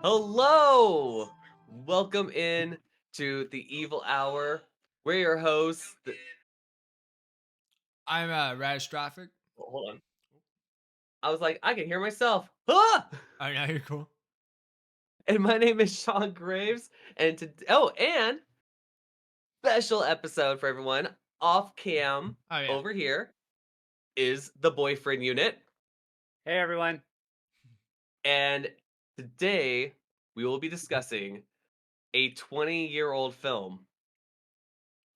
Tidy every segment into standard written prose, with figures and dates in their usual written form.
Hello! Welcome in to the Evil Hour. We're your hosts. I'm Radish Traffic. Hold on. I was like, I can hear myself. Ah! Oh, yeah, you're cool. And my name is Sean Graves. And special episode for everyone. Off cam Oh, yeah. over here is the boyfriend unit. Hey everyone. And today we will be discussing a 20-year-old film.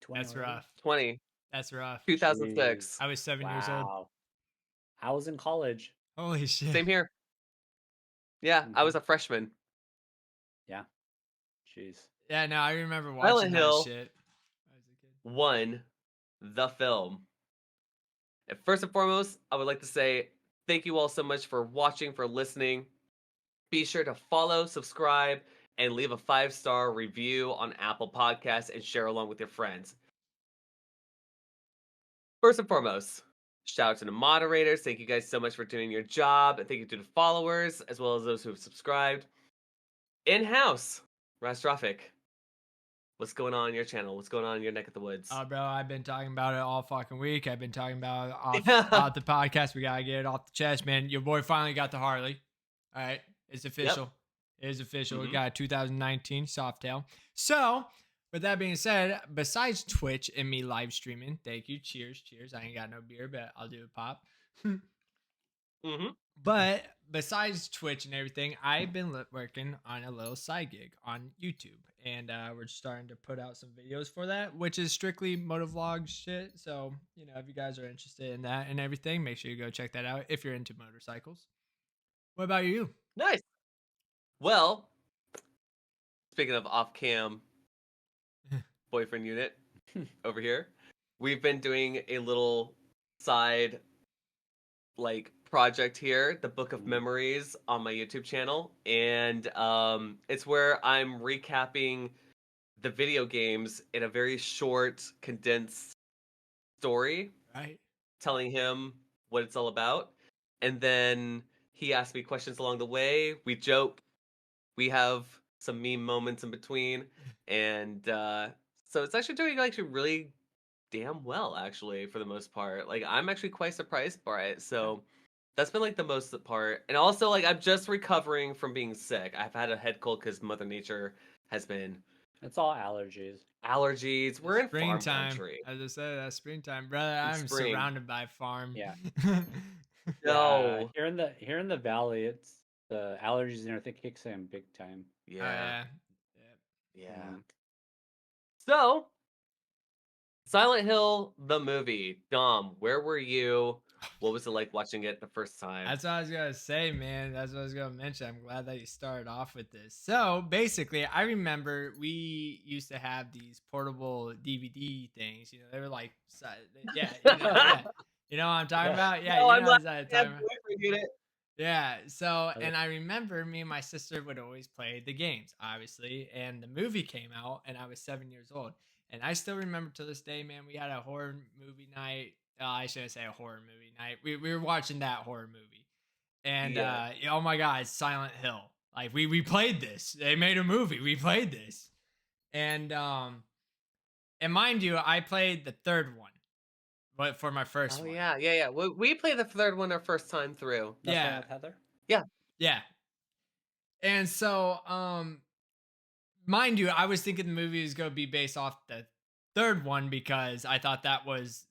20 That's already? rough. 20, That's rough. 2006. I was 7 years old. Wow. I was in college. Holy shit. Same here. Yeah, I was a freshman. Yeah. Jeez. Yeah, no, I remember watching Silent that Hill shit. I was a kid. won the film. And first and foremost, I would like to say thank you all so much for watching, for listening. Be sure to follow, subscribe, and leave a 5-star review on Apple Podcasts and share along with your friends. First and foremost, shout out to the moderators. Thank you guys so much for doing your job. And thank you to the followers, as well as those who have subscribed. In-house, Rastrophic. What's going on your channel? What's going on in your neck of the woods? Oh, bro, I've been talking about it all fucking week. I've been talking about it Yeah. off the podcast. We gotta get it off the chest, man. Your boy finally got the Harley. All right, it's official. It is official. We got a 2019 Softail. So, with that being said, besides Twitch and me live streaming, thank you. Cheers. I ain't got no beer, but I'll do a pop. But besides Twitch and everything, I've been working on a little side gig on YouTube, and we're starting to put out some videos for that, which is strictly motovlog shit. So, if you guys are interested in that and everything, make sure you go check that out if you're into motorcycles. What about you? Nice. Well, speaking of off-cam boyfriend unit over here, we've been doing a little side project here, the Book of Memories on my YouTube channel, and it's where I'm recapping the video games in a very short, condensed story, Right. telling him what it's all about, and then he asks me questions along the way. We joke, we have some meme moments in between, and so it's actually doing really damn well, actually, for the most part. Like, I'm actually quite surprised by it. So that's been the most part. And also, I'm just recovering from being sick. I've had a head cold because Mother Nature has been It's all allergies. allergies. We're in farm Springtime. country. As I said, that's springtime, brother. I'm Spring. surrounded by farm. Yeah. No. Here in the valley, it's the allergies and everything kicks in big time. Yeah. Yeah. Yeah. So, Silent Hill, the movie. Dom, where were you? What was it like watching it the first time? That's what I was gonna say, man. That's what I was gonna mention. I'm glad that you started off with this. So basically, I remember we used to have these portable DVD things. They were like, yeah, you know what I'm talking about? Yeah, No, you know what I'm talking about. boyfriend unit. Yeah. So, and I remember me and my sister would always play the games, obviously, and the movie came out, and I was 7 years old, and I still remember to this day, man. We had a horror movie night. I shouldn't say a horror movie night. We were watching that horror movie, and oh my god, Silent Hill. Like we played this. They made a movie. We played this, and mind you, I played the third one, but for my first one. Yeah. We played the third one our first time through. That's Yeah. one with Heather? Yeah. And so, mind you, I was thinking the movie was going to be based off the third one because I thought it was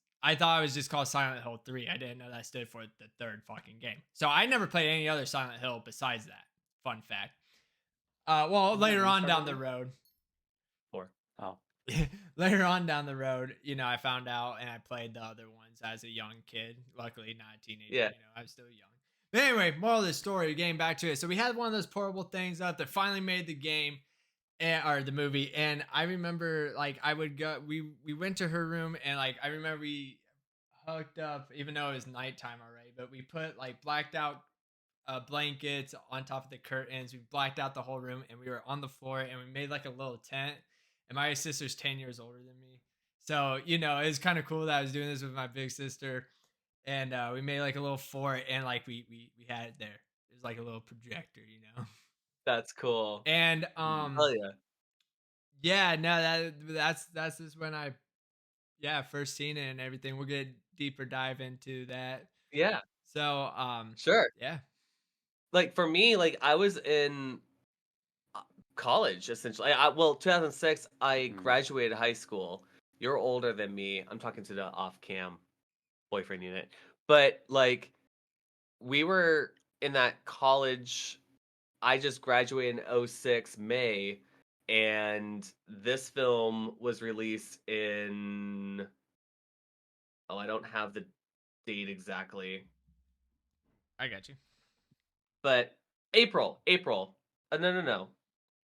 just called Silent Hill 3. I didn't know that stood for the third fucking game. So I never played any other Silent Hill besides that. Fun fact. Well, later on down the road. 4. Oh. Later on down the road, I found out and I played the other ones as a young kid. Luckily, not a teenager. Yeah. I'm still young. But anyway, moral of the story, getting back to it. So we had one of those portable things out that finally made the game or the movie. And I remember I would go, we went to her room and I remember we hooked up, even though it was nighttime already, but we put blacked out blankets on top of the curtains. We blacked out the whole room and we were on the floor and we made a little tent. And my sister's 10 years older than me. So, it was kind of cool that I was doing this with my big sister. And we made a little fort and we had it there. It was a little projector, That's cool. And Hell yeah. yeah, no, that's just when I first seen it and everything. We'll get deeper dive into that. Yeah, So sure. yeah. Like for me, like I was in uh, college essentially. Well, 2006, I Mm. graduated high school. You're older than me. I'm talking to the off-cam boyfriend unit. But like we were in that college. I just graduated in '06 May, and this film was released in, oh, I don't have the date exactly, I got you. but April. No, no, no.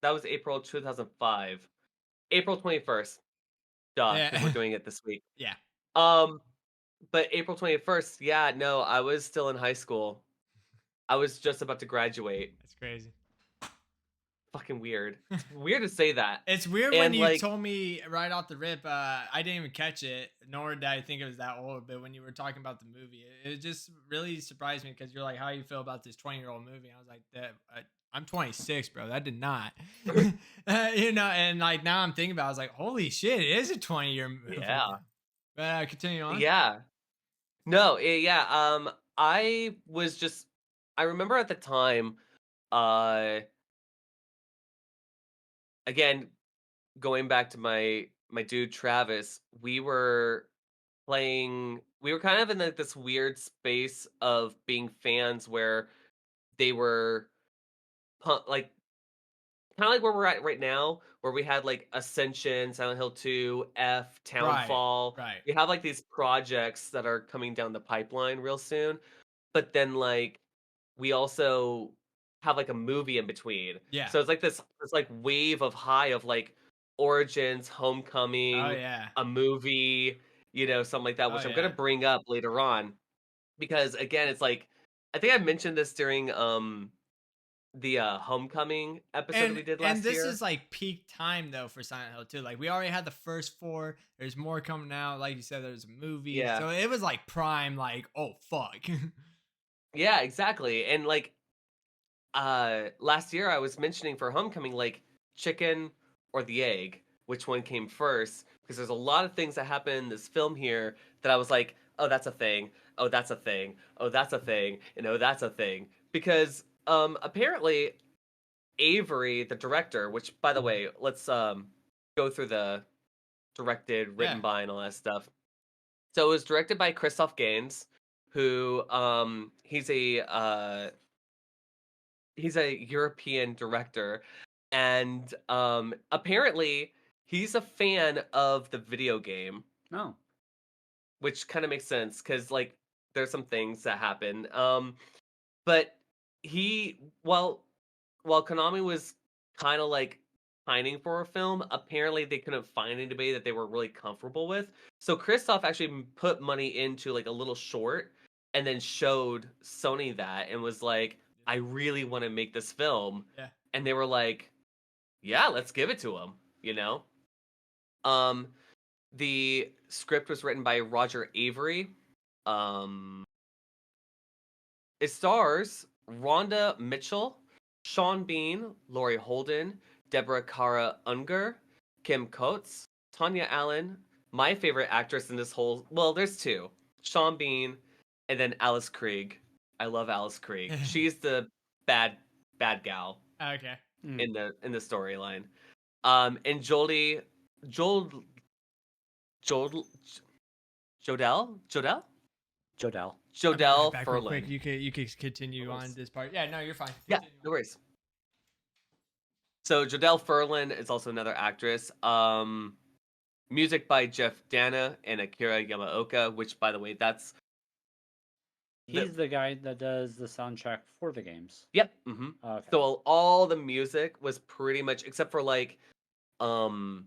That was April 2005. April 21st. Duh, because we're Yeah. doing it this week. Yeah. Um, but April 21st, yeah, no, I was still in high school. I was just about to graduate. That's crazy. Fucking weird. It's weird to say that. It's weird when And you like, told me right off the rip. I didn't even catch it, nor did I think it was that old. But when you were talking about the movie, it just really surprised me because you're like, "How you feel about this 20-year-old movie?" I was like, "That I'm 26, bro. That did not." And like now I'm thinking about, it, I was like, "Holy shit, it is a 20-year movie yeah, now." But continue on. yeah. No, yeah. I was just, I remember at the time, uh, again, going back to my dude Travis, we were kind of in like this weird space of being fans where they were like kind of like where we're at right now, where we had like Ascension, Silent Hill 2, F, Right. Townfall. Right. We have like these projects that are coming down the pipeline real soon. But then like we also have like a movie in between. Yeah. So it's like this like wave of high of like Origins, Oh Homecoming, yeah. a movie, something like that, Oh which I'm gonna yeah. bring up later on. Because again, it's like I think I mentioned this during the Homecoming episode that we did And last this year. is like peak time though for Silent Hill 2. Like we already had the first four. There's more coming out. Like you said, there's a movie. Yeah. So it was like prime, like, oh fuck. Yeah, exactly. And like last year I was mentioning for Homecoming, like chicken or the egg, which one came first? Because there's a lot of things that happen in this film here that I was like, oh, that's a thing. Oh, that's a thing. Oh, that's a thing. And oh, that's a thing. Because apparently Avery, the director, which by the way, let's go through the directed, Yeah. written by, and all that stuff. So it was directed by Christoph Gaines, who he's a European director, and apparently he's a fan of the video game, No. which kind of makes sense because like there's some things that happen. But he while Konami was kind of like pining for a film, apparently they couldn't find anybody that they were really comfortable with. So Christoph actually put money into like a little short and then showed Sony that and was like, I really want to make this film. Yeah. And they were like, yeah, let's give it to him, you know? Um, the script was written by Roger Avery. Um, It stars Rhonda Mitchell, Sean Bean, Laurie Holden, Deborah Kara Unger, Kim Coates, Tanya Allen, my favorite actress in this whole, well, there's two, Sean Bean, and then Alice Krieg. I love Alice Krieg. She's the bad bad gal Okay. Mm. in the storyline. And Joel Joel Jodelle Jodelle. I'll be right Jodelle back real quick. Ferlin. You could No continue on worries. this part. Yeah, no, you're fine. Yeah, Continue no on. worries. So Jodelle Ferlin is also another actress. Music by Jeff Dana and Akira Yamaoka, which by the way, that's He's the guy that does the soundtrack for the games. yep. Hmm. Okay. So all the music was pretty much except for like um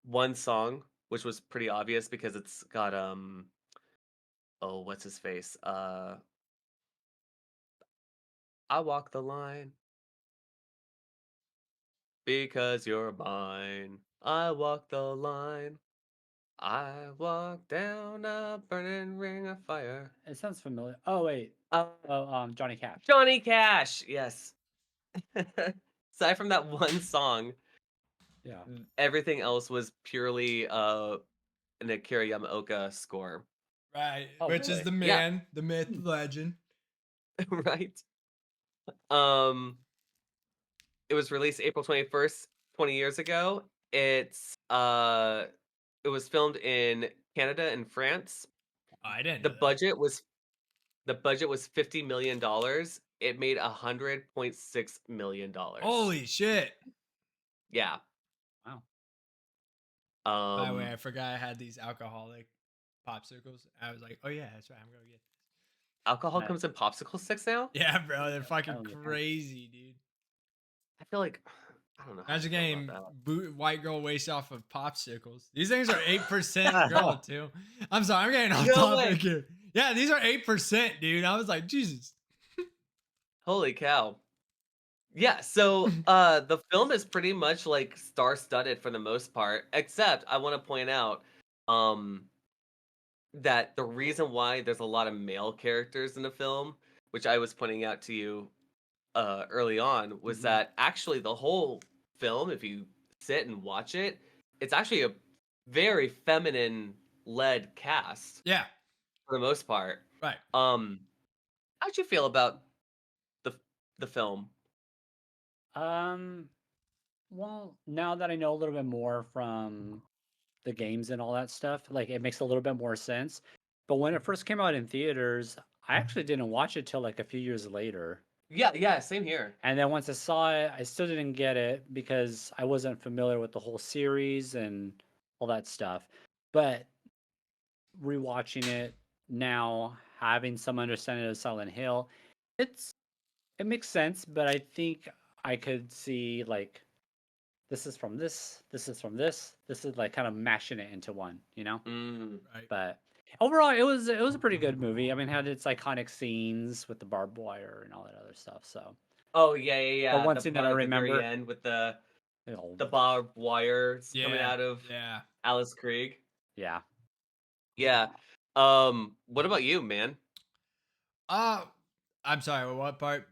one song, which was pretty obvious because it's got oh, what's his face? I walk the line because you're mine. I walk the line. I walk down a burning ring of fire. It sounds familiar. Oh wait. Uh, Oh, Johnny Cash. Johnny Cash. Yes. Aside from that one song, Yeah. everything else was purely an Akira Yamaoka score. Right. Oh, Which is really? the Yeah, man, the myth, Hmm. the legend. right. Um, it was released April 21st, 20 years ago. It was filmed in Canada and France. I didn't The know that. budget was the budget was $50 million. It made $100.6 million. Holy shit. Yeah. Wow. By the way, Um, I forgot I had these alcoholic popsicles. I was like, oh yeah, that's right. I'm gonna get this. alcohol Nice. comes in popsicle sticks now. Yeah, bro, they're I fucking don't know. crazy, dude. I feel like I don't know how I Imagine feel about getting that. white girl waste off of popsicles. These things are 8% girl too. I'm sorry, I'm getting off No way! topic here. Yeah, these are 8%, dude. I was like, Jesus. Holy cow! Yeah, so the film is pretty much like star-studded for the most part, except I want to point out um that the reason why there's a lot of male characters in the film, which I was pointing out to you early on, was Mhm. that actually the whole film, if you sit and watch it, it's actually a very feminine led cast Yeah, for the most part. right. Um, how'd you feel about the the film? Um, well, now that I know a little bit more from the games and all that stuff, like it makes a little bit more sense. But when it first came out in theaters, I actually didn't watch it till like a few years later. Yeah, yeah, same here. And then once I saw it, I still didn't get it because I wasn't familiar with the whole series and all that stuff. But rewatching it now, having some understanding of Silent Hill, it's it makes sense, but I think I could see like this is from this, this is from this is like kind of mashing it into one, you know? Mm. Right. But overall it was a pretty good movie. I mean, it had its iconic scenes with the barbed wire and all that other stuff. So Oh yeah, yeah, the yeah. one The scene that I part at the very remember, end with you know, the barbed wires coming Yeah, out of yeah. Alice Krieg. yeah. Yeah. What about you, man? Uh, I'm sorry, what part?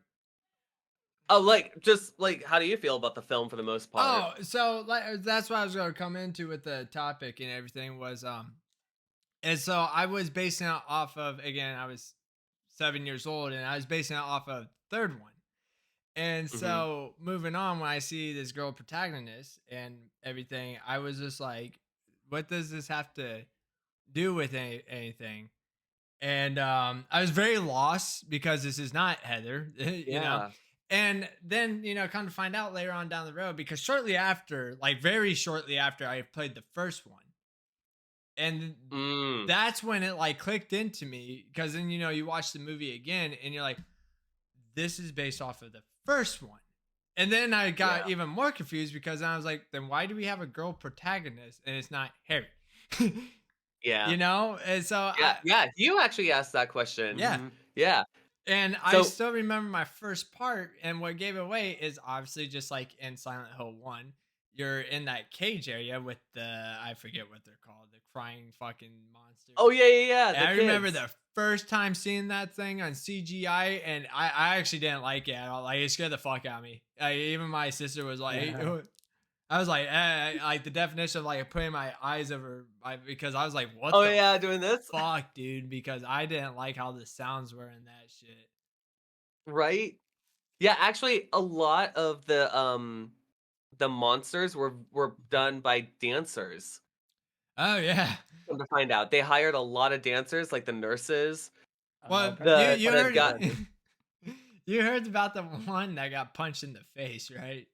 Oh, like just like how do you feel about the film for the most part? Oh, so like that's what I was gonna come into with the topic and everything was and so I was basing it off of, again, I was 7 years old and I was basing it off of third one. And Hmm. so moving on, when I see this girl protagonist and everything, I was just like, what does this have to do with anything? And I was very lost because this is not Heather, you know. Yeah. And then, come to find out later on down the road, because shortly after, like very shortly after I played the first one, and Mm. that's when it like clicked into me, because then you watch the movie again and you're like, this is based off of the first one. And then I got Yeah. even more confused because I was like, then why do we have a girl protagonist and it's not Harry? Yeah. And so Yeah. Yeah. You actually asked that question. yeah. Mhm. Yeah. And I So still remember my first part, and what gave it away is obviously just like in Silent Hill 1, you're in that cage area with I forget what they're called, the crying fucking monsters. oh yeah, yeah, yeah. And The I remember kids. the first time seeing that thing on CGI, and I actually didn't like it at all. Like, it scared the fuck out of me. Even my sister was like, Yeah. I was like, like the definition of like putting my eyes over, because I was like, what Oh the yeah, doing this. fuck, dude? Because I didn't like how the sounds were in that shit. Right? Yeah, actually a lot of the monsters were done by dancers. Oh yeah. Come to find out. They hired a lot of dancers, like the nurses. Oh, Well, probably you The you quite a the heard few guy. of them. you heard about the one that got punched in the face, right?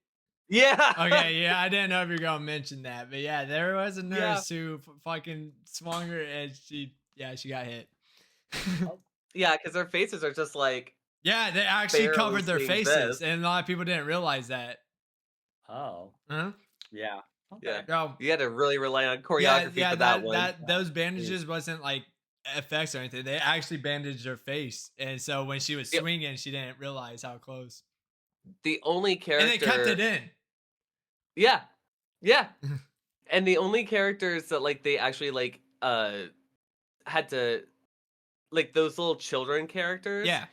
Yeah. Okay, yeah, I didn't know if you were gonna mention that, but yeah, there was a Yeah. nurse who fucking swung her and she got hit. Oh, Yeah, because their faces are just like Yeah, they actually barely covered their seeing faces, this. and a lot of people didn't realize that. oh, Huh? yeah. Yeah. Okay. No, You had to really rely on yeah, choreography yeah, for that that one. that those Jeez. bandages wasn't like effects or anything. They actually bandaged her face, and so when she was The, swinging, she didn't realize how close, the only and they kept it character. in. Yeah. Yeah. And the only characters that like they actually like had to like those little children characters. Yeah.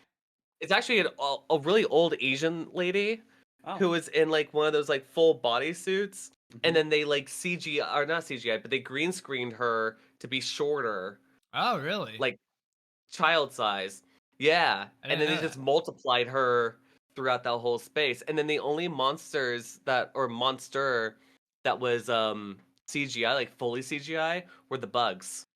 It's actually a really old Asian lady Oh. who was in like one of those like full body suits, and Mhm. then they like CGI or not CGI, but they green screened her to be shorter, Oh, really? like child size. Yeah, I and didn't then they know just that. multiplied her throughout that whole space. And then the only monsters that or monster that was CGI, like fully CGI, were the bugs.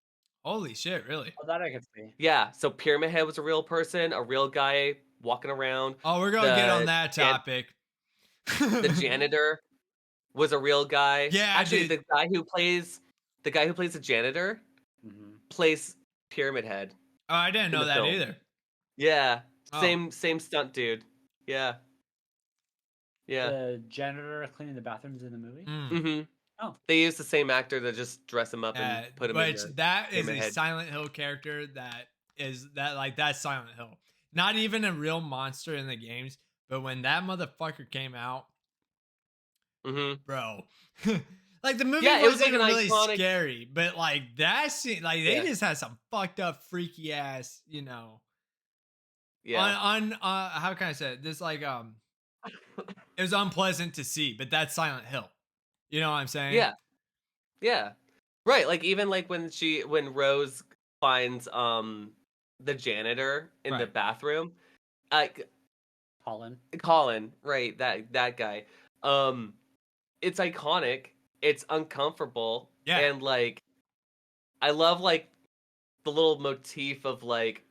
Holy shit, really? Oh, that I can see. Yeah, so Pyramid Head was a real person, a real guy walking around. Oh, we're gonna get on The that jan- topic. the janitor was a real guy. Yeah, Actually, dude. the guy who plays the janitor Mhm. plays Pyramid Head Oh, I didn't in know the that film. either. Yeah, Oh, same stunt dude. Yeah, yeah. The janitor cleaning the bathrooms in the movie. mm. hmm Oh, They used the same actor to just dress him up and put him in Which the that is Pyramid a Head. Silent Hill character that's Silent Hill. Not even a real monster in the games, but when that motherfucker came out, hmm bro. Like the movie Yeah, it was wasn't like an even really iconic. scary, but like that scene, like they Yeah, just had some fucked up, freaky ass, yeah, on how can I say it? This like it was unpleasant to see, but that's Silent Hill. You know what I'm saying? yeah, yeah. Right, like even like when Rose finds the janitor in the Right. bathroom, like Colin. Colin, right, that guy. Um it's iconic, it's uncomfortable, Yeah. and like I love like the little motif of like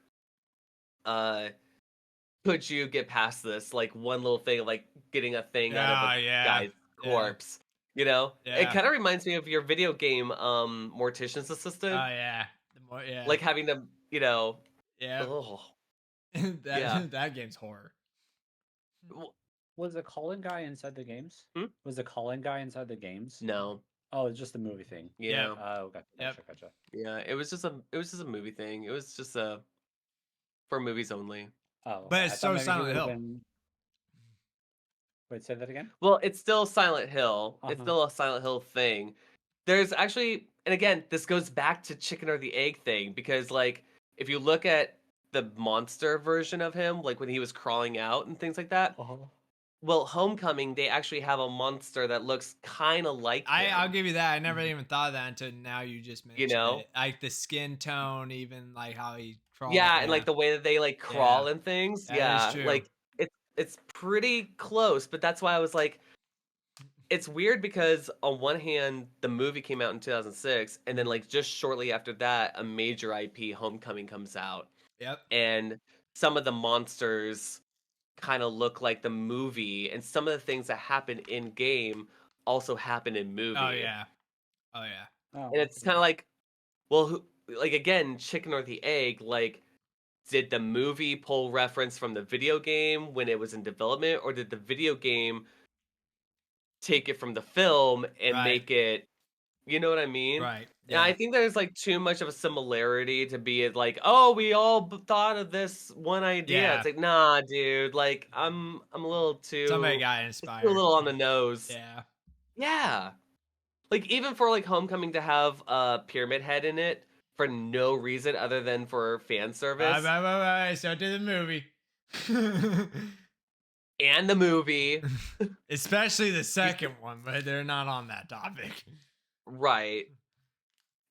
uh could you get past this? Like one little thing of like getting a thing out of a Yeah, yeah. guy's Yeah. corpse. You know? It Yeah. kind of reminds me of your video game Mortician's Oh Assistant. yeah. The more yeah. Like having to, you know, Yeah. oh yeah. That game's horror. W- Was the Colin guy inside the games? hmm? Was the Colin guy inside the games? No. Oh, it's just the movie thing. Yep. Yeah. Oh, gotcha, Yep. gotcha. Yeah. It was just a movie thing. It was just a for movies only. Oh, But okay. I it's thought so maybe he Silent would have Hill. been. Wait, say that again. Well, it's still Silent Hill. Uh It's huh. still a Silent Hill thing. There's actually, and again, this goes back to chicken or the egg thing because, like, if you look at the monster version of him, like when he was crawling out and things like that, Uh huh. well, Homecoming, they actually have a monster that looks kind of like I'll him, give you that. I never even thought of that until now you just you mentioned know? it. Like the skin tone, even like how he crawled. Yeah, and Yeah. like the way that they like Yeah. crawl and things. That is Yeah, true. like it's pretty close, but that's why I was like, it's weird because on one hand, the movie came out in 2006, and then like just shortly after that, a major IP, Homecoming, comes out, Yep. and some of the monsters kind of look like the movie, and some of the things that happen in game also happen in Oh movie, yeah. Oh yeah. Oh, and it's kind of like, well, like again, chicken or the egg, like. Did the movie pull reference from the video game when it was in development, or did the video game take it from the film and Right. make it, you know what I mean? Right. And I Yeah. think there's like too much of a similarity to be like, oh, we all thought of this one idea. Yeah. It's like, nah, dude. Like, I'm a little Somebody too, got it's too a inspired. little on the nose. Yeah. Yeah, like even for like Homecoming to have a Pyramid Head in it for no reason other than for fan Bye service bye bye bye. So to the movie. and the movie, Especially the second one, but they're not on that topic. right?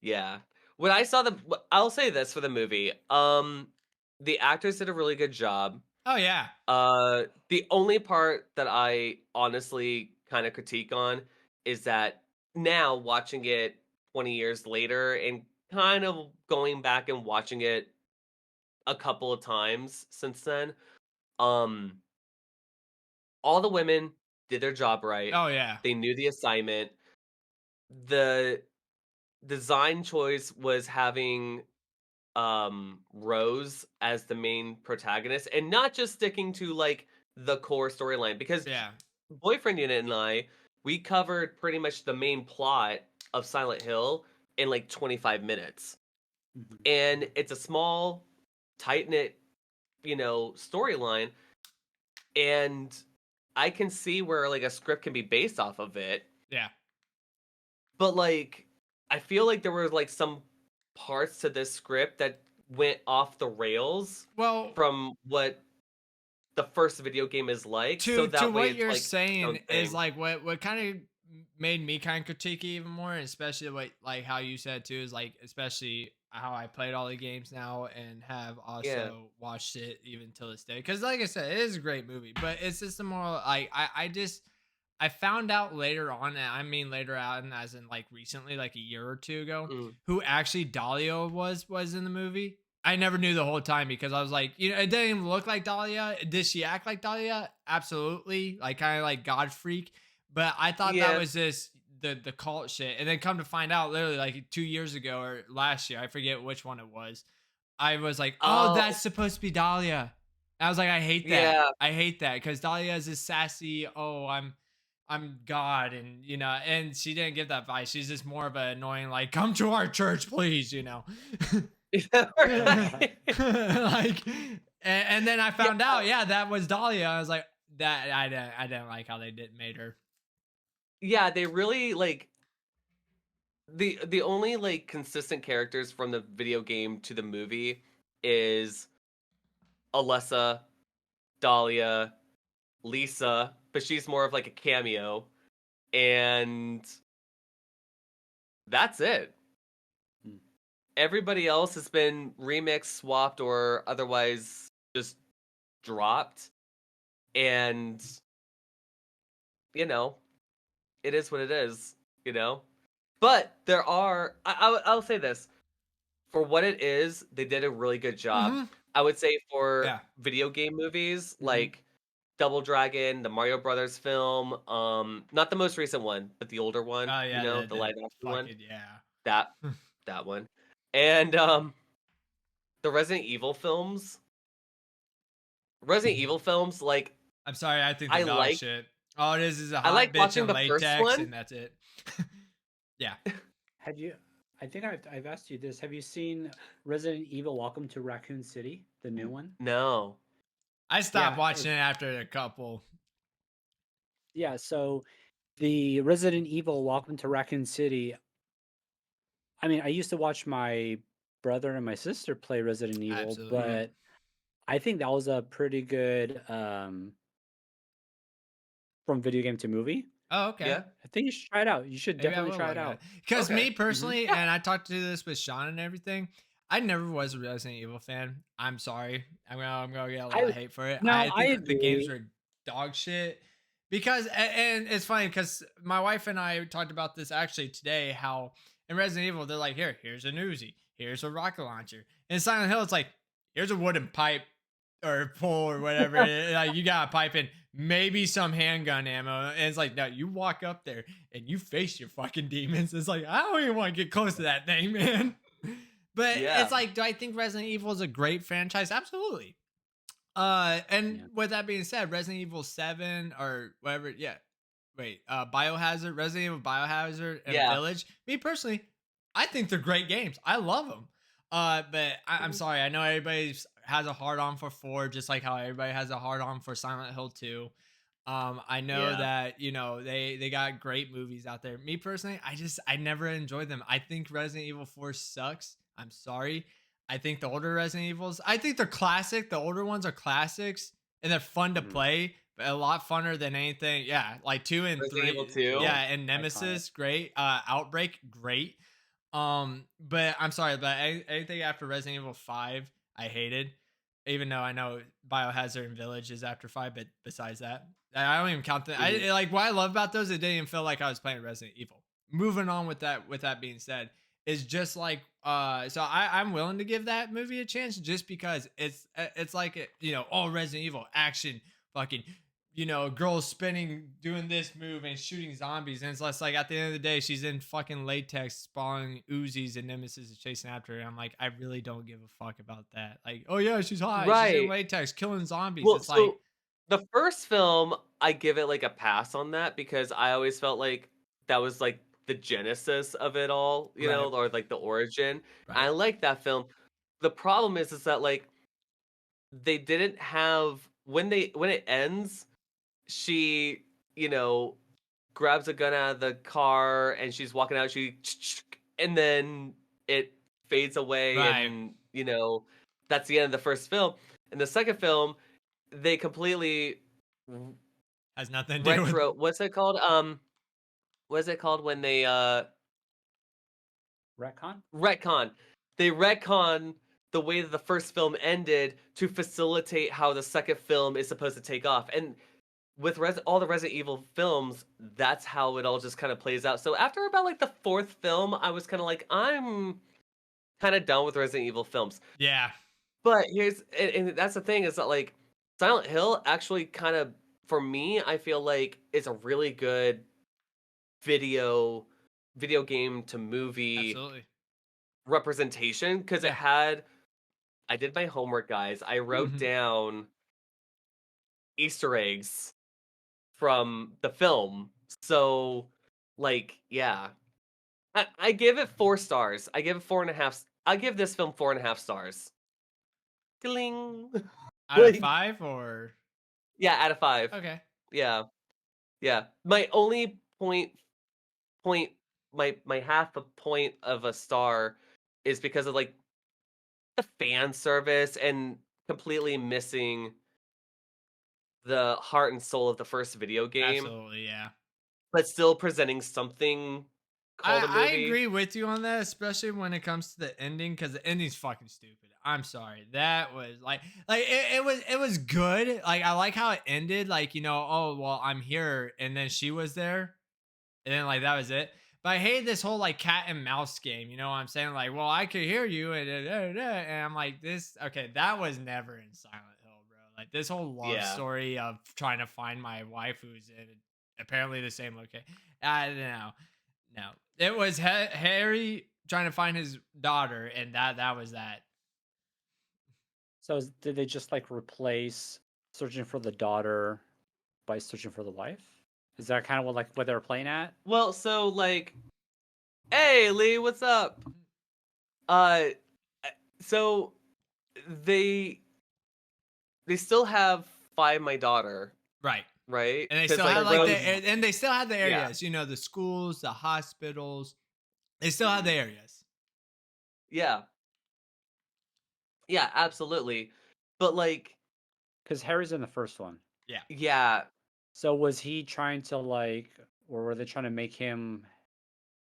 Yeah. When I saw I'll say this for the movie. The actors did a really good job. Oh yeah. The only part that I honestly kind of critique on is that now watching it 20 years later and kind of going back and watching it a couple of times since then, um, all the women did their job right. Oh yeah. They knew the assignment. The design choice was having Rose as the main protagonist and not just sticking to like the core storyline because Yeah. boyfriend unit and I we covered pretty much the main plot of Silent Hill in like 25 minutes. Mhm. And it's a small tight-knit, storyline, and I can see where like a script can be based off of it, Yeah. but like I feel like there were like some parts to this script that went off the rails Well, from what the first video game is like, so To that way what it's you're like its own saying is thing. like what kind of made me kind of critique it even more, especially what like how you said too is like especially how I played all the games now and have Yeah. also watched it even till this day. Because like I said, it is a great movie, but it's just a more like I just I found out later on, and I mean later on as in like recently, like a year or two ago, Mm. who actually Dahlia was in the movie. I never knew the whole time because I was like, you know, it didn't even look like Dahlia. Did she act like Dahlia? Absolutely, like kind of like God freak. But I thought that Yeah. was just the cult shit, and then come to find out, literally like 2 years ago or last year, I forget which one it was. I was like, oh, Oh, that's supposed to be Dahlia. I was like, I hate that. yeah. I hate that because Dahlia is this sassy. Oh, I'm God, and you know, and she didn't give that vibe. She's just more of an annoying, like, come to our church, please, you know. Yeah, right. Like, and then I Yeah. found out, yeah, that was Dahlia. I was like, that I didn't like how they did made her. Yeah, they really like the only like consistent characters from the video game to the movie is Alessa, Dahlia, Lisa, but she's more of like a cameo, and that's it. Hmm. Everybody else has been remixed, swapped, or otherwise just dropped, and you know, it is what it is, you know. But there are, I'll say this, for what it is, they did a really good job. Mm-hmm. I would say for Yeah. video game movies Mhm. like Double Dragon, the Mario Brothers film, not the most recent one, but the older one, Oh you yeah, know, the the live action one, fucking yeah. that that one, and the Resident Evil films. Resident Evil films, like I'm sorry, I think they're I dog like shit. All it is a I hot like bitch watching in the first latex, one. and that's it. Yeah. Have you? I think I've asked you this. Have you seen Resident Evil: Welcome to Raccoon City, the new one? No. I stopped Yeah, watching it after a couple. yeah. So the Resident Evil: Welcome to Raccoon City. I mean, I used to watch my brother and my sister play Resident Evil, Absolutely. Mhm. but I think that was a pretty good from video game to movie. Oh, okay. Yeah. I think you should try it out. You should Maybe I definitely will try look it at it. out. Because Okay. me personally, Yeah. and I talked to this with Sean and everything, I never was a Resident Evil fan. I'm sorry. I'm gonna get a lot I of hate for it. No, I I think the games agree. are dog shit. Because and it's funny because my wife and I talked about this actually today, how in Resident Evil they're like, here's an Uzi, here's a rocket launcher. In Silent Hill, it's like, here's a wooden pipe or pole or whatever. Like you got a pipe and maybe some handgun ammo. And it's like, no, you walk up there and you face your fucking demons. It's like, I don't even want to get close to that thing, man. But it's Yeah. like, do I think Resident Evil is a great franchise? Absolutely. And Yeah. with that being said, Resident Evil 7 or whatever, yeah. Wait, Biohazard, Resident Evil Biohazard and Yeah. Village. Me personally, I think they're great games. I love them. But I'm Mhm. sorry, I know everybody has a hard on for 4, just like how everybody has a hard on for Silent Hill 2. I know Yeah. that you know they got great movies out there. Me personally, I never enjoyed them. I think Resident Evil 4 sucks. I'm sorry. I think the older Resident Evils, I think they're classic. The older ones are classics and they're fun to Mhm. play, but a lot funner than anything. Yeah, like 2 and Resident Evil 3. 2. Yeah, and Iconic. Nemesis, great. Outbreak, great. But I'm sorry, but anything after Resident Evil 5, I hated. Even though I know Biohazard and Village is after 5, but besides that, I don't even count that. Mhm. Like what I love about those, it didn't even feel like I was playing Resident Evil. Moving on with that. With that being said, is just like so I'm willing to give that movie a chance just because it's like you know, all Resident Evil action, fucking, you know, girl spinning, doing this move and shooting zombies. And it's less like at the end of the day, she's in fucking latex spawning Uzis and Nemesis is chasing after her. And I'm like, I really don't give a fuck about that. Like, oh yeah, she's hot. She's in Right. latex killing zombies. Well, It's like, so the first film, I give it like a pass on that because I always felt like that was like the genesis of it all, you right, know, or like the origin. I right, like that film. The problem is that like they didn't have when it ends, she, you know, grabs a gun out of the car and she's walking out, and then it fades away right. and, you know, that's the end of the first film. In the second film, they completely Has nothing to do with. retro. What's it called? What's it called when they Retcon? retcon? They retcon the way that the first film ended to facilitate how the second film is supposed to take off. And with all the Resident Evil films, that's how it all just kind of plays out. So after about like the fourth film, I was kind of like, I'm kind of done with Resident Evil films. Yeah. But and that's the thing is that like Silent Hill actually kind of, for me, I feel like is a really good video game to movie Absolutely. representation because Yeah. I did my homework, guys. I wrote down Easter eggs from the film. So, like, yeah. I give it 4 stars. I give it 4.5. I give this film 4.5 stars. Gling. Out of Like, 5 or yeah, out of 5. okay. Yeah. Yeah. My only point my half a point of a star is because of like the fan service and completely missing the heart and soul of the first video game, Absolutely, yeah. but still presenting something called a I movie. agree with you on that, especially when it comes to the ending, because the ending's fucking stupid. I'm sorry. That was like it was good. Like I like how it ended. Like, oh well, I'm here, and then she was there, and then like that was it. But I hate this whole like cat and mouse game. You know what I'm saying? Like, well, I could hear you, and I'm like, this. Okay, that was never in Silent Hill, bro. Like this whole love Yeah. story of trying to find my wife who's in apparently the same location. I don't know. No, it was Harry trying to find his daughter, and that was that. So did they just like replace searching for the daughter by searching for the wife? Is that kind of what they were playing at? Well, so like, hey Lee, what's up? Uh, so they still have Find My Daughter, Right. right? And they 'Cause, still like, had like Rose, and they still had the yeah, areas, the schools, the hospitals. They still had the areas. yeah, yeah, absolutely. But like, Because Harry's in the first one. Yeah. yeah, So was he trying to or were they trying to make him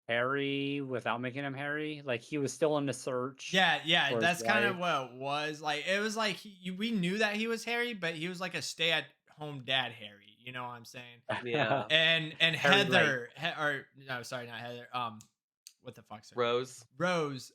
Harry without making him Harry? Like he was still in the search Yeah, for his that's kind of wife. what it was. Like it was like we knew that he was Harry, but he was like a stay-at-home dad Harry. You know what I'm saying? yeah, And Harry Light. Heather, or no, sorry, not Heather. What the fuck's her name? Rose, Rose.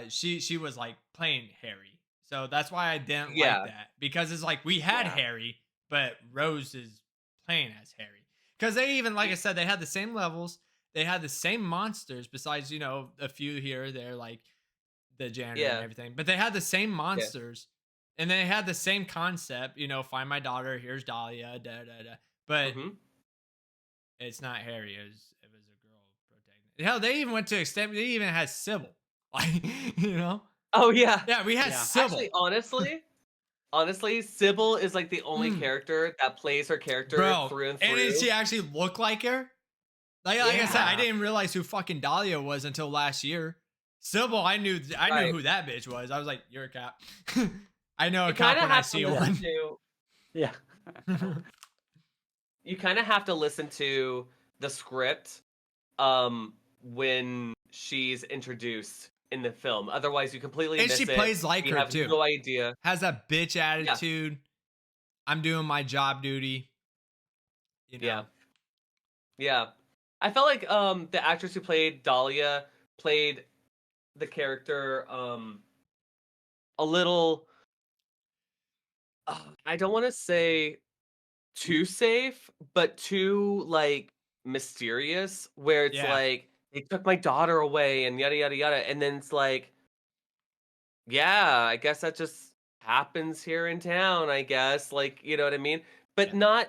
She was like playing Harry, so that's why I didn't like yeah, that, because it's like we had yeah, Harry, but Rose is playing as Harry. Because they even, like I said, they had the same levels, they had the same monsters, besides a few here or there, like the janitor and yeah, everything, but they had the same yeah, monsters, and they had the same concept. Find my daughter. Here's Dahlia. Da da da. But mm-hmm. it's not Harry. It was a girl protecting. Hell, they even went to extent. They even had Sybil. Like, Oh yeah. Yeah, we had Yeah. Sybil. Actually, honestly, Sybil is like the only character that plays her character Bro, through and and through. did she actually look like her? Like I said, I Yeah. didn't realize who fucking Dahlia was until last year. Sybil, I knew Right. who that bitch was. I was like, you're a cop. I know a You cop kind of when I have to see listen one. to. Yeah. You kind of have to listen to the script, when she's introduced in the film. Otherwise, you completely And miss she it. plays like You her have too. no idea. Has that bitch Yeah. attitude. I'm doing my job duty. Yeah. Yeah. I felt like the actress who played Dahlia played the character a little, I don't want to say too safe, but too like mysterious, where it's Yeah. like they took my daughter away and yada yada yada, and then it's like, yeah, I guess that just happens here in town, I guess. Like, you know what I mean? But Yeah.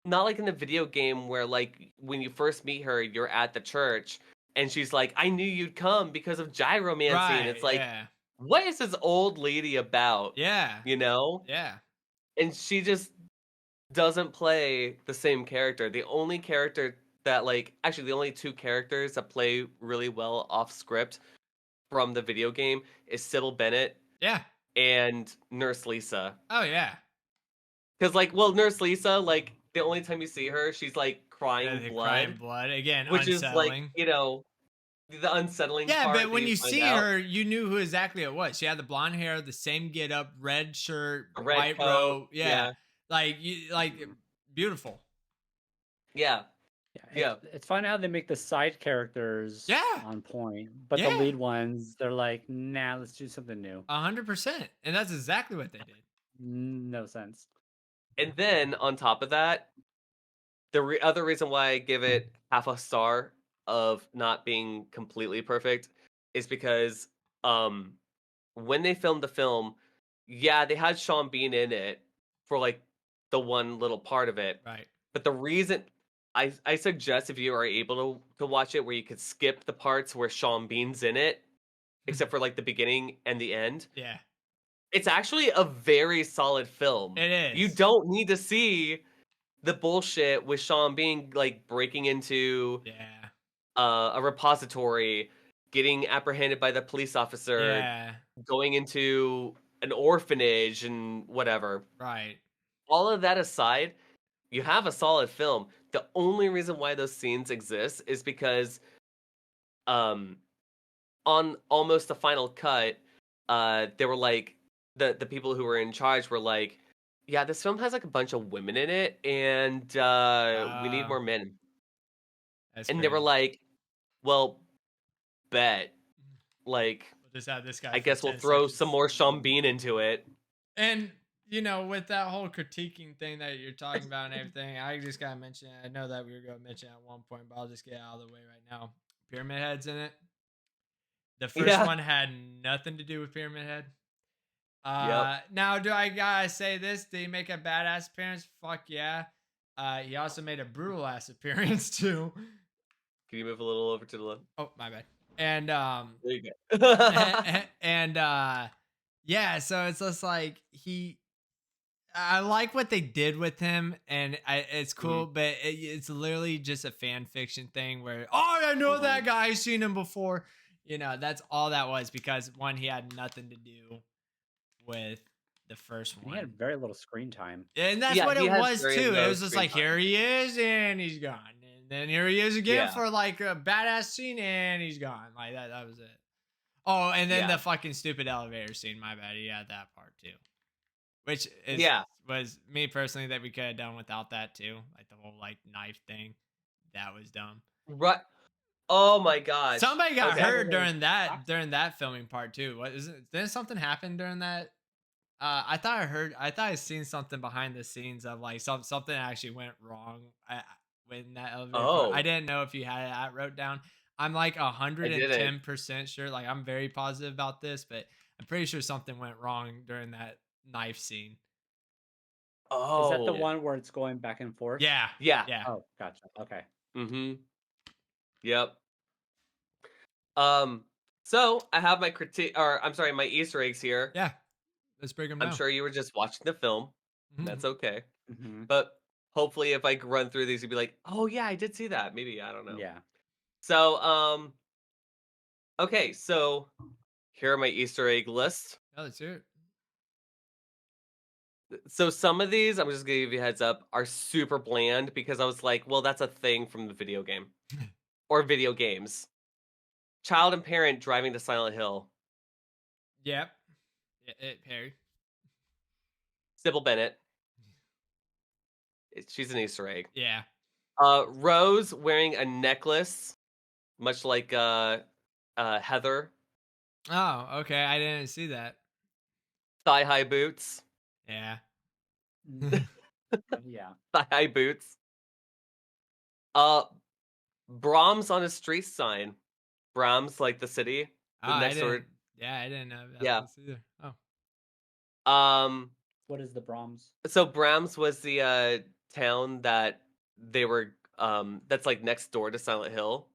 not like in the video game where like when you first meet her, you're at the church and she's like, I knew you'd come because of gyromancy. And Right. it's like, Yeah. what is this old lady about? Yeah. You know? Yeah. And she just doesn't play the same character. The only character that like actually the only two characters that play really well off script from the video game is Sybil Bennett Yeah. and Nurse Lisa. Oh yeah. Because like, well, Nurse Lisa, like the only time you see her, she's like Yeah, crying the blood, crying blood again, which is like unsettling. The unsettling Yeah, but part that when you you find see out. her, you knew who exactly it was. She had the blonde hair, the same get up, red shirt, A red white coat. robe. Yeah, Yeah. like you, like beautiful. Yeah. Yeah, Yeah. it's fun how they make the side characters Yeah, on point, but the yeah, lead ones, they're like, nah, let's do something new. 100%, and that's exactly what they did. No sense. And then on top of that, the other reason why I give it half a star of not being completely perfect is because when they filmed the film, yeah, they had Sean Bean in it for like the one little part of it. Right. But the reason I suggest if you are able to watch it where you could skip the parts where Sean Bean's in it, except for like the beginning and the end. Yeah, It's actually a very solid film. it You is. don't need to see the bullshit with Sean Bean like breaking into Yeah, a repository, getting apprehended by the police officer, yeah, going into an orphanage and whatever. right. All of that aside, you have a solid film. The only reason why those scenes exist is because um on almost the final cut, they were like the people who were in charge were like, yeah, this film has like a bunch of women in it and we need more men. That's And they were crazy. like, well, bet. Like, We'll just have this guy I for guess we'll 10 throw seconds. some more Sean Bean into it. And with that whole critiquing thing that you're talking about and everything, I just gotta mention. I know that we were gonna mention it at one point, but I'll just get out of the way right now. Pyramid Head's in it. The first Yeah. one had nothing to do with Pyramid Head. Yep. Now, do I gotta say this? Did he make a badass appearance? Fuck yeah. He also made a brutal ass appearance too. Can you move a little over to the left? Oh, my bad. And There you go. and yeah, so it's just like I like what they did with him, and it's cool, but it's literally just a fan fiction thing where, oh, I know that guy, I've seen him before. That's all that was, because one, he had nothing to do with the first And he had one. very little screen time. And that's Yeah, what he it has was very too. It low was just screen like, time. here he is, and he's gone. And then here he is again Yeah. for like a badass scene, and he's gone. Like that was it. Oh, and then Yeah. the fucking stupid elevator scene. My bad. He had that part too. Which is, Yeah. was me personally that we could have done without that too. Like the whole like knife thing. That was dumb. Right. Oh my gosh. Somebody got Okay. hurt during that filming part too. What is it? Didn't something happen during that? I thought I seen something behind the scenes of like something actually went wrong when that elevator part. I Oh. didn't know if you had that wrote down. I'm like I didn't. 110% sure. Like I'm very positive about this, but I'm pretty sure something went wrong during that knife scene. Oh. Is that the one where it's going back and forth? Yeah. Yeah. Yeah. Oh, gotcha. Okay. Mm-hmm. Yep. So I have my critique, or I'm sorry, my Easter eggs here. Yeah. Let's break them down. I'm sure you were just watching the film. Mhm. That's okay. Mm-hmm. But hopefully, if I run through these, you'd be like, "Oh yeah, I did see that." Maybe I don't know. Yeah. So okay. So here are my Easter egg list. Oh, let's hear it. So some of these, I'm just gonna give you a heads up, are super bland because I was like, well, that's a thing from the video game or video games. Child and parent driving to Silent Hill. Yep. Harry. Sybil Bennett. She's an Easter egg. Yeah. Rose wearing a necklace, much like Heather. Oh, okay. I didn't see that. Thigh high boots. Yeah. Yeah. Thigh high boots. Brahms on a street sign. Brahms, like the city. Oh, I next door. didn't. Yeah, I didn't know that. Yeah. Either. Oh. What is the Brahms? So Brahms was the town that they were that's like next door to Silent Hill.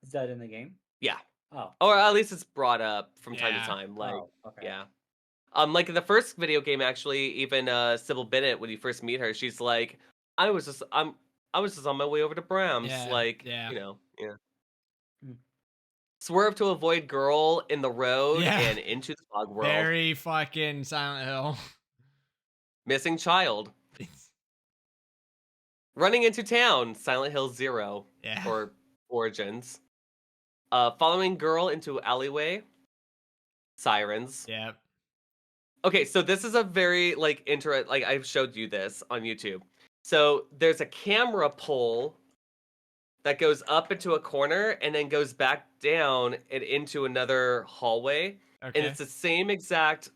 Is that in the game? Yeah. Oh. Or at least it's brought up from time to Yeah. time. Like Oh, okay. yeah. Like in the first video game, actually, even Sybil Bennett, when you first meet her, she's like, I was just on my way over to Brahms. Yeah, Like, yeah. yeah. Hmm. Swerve to avoid girl in the road Yeah. and into the fog world. Very fucking Silent Hill. Missing child. Running into town, Silent Hill 0 Yeah. or Origins. Following girl into alleyway, Sirens. Yep. Okay, so this is a very like like I've showed you this on YouTube. So there's a camera pole that goes up into a corner and then goes back down and into another hallway. And Okay. it's the same exact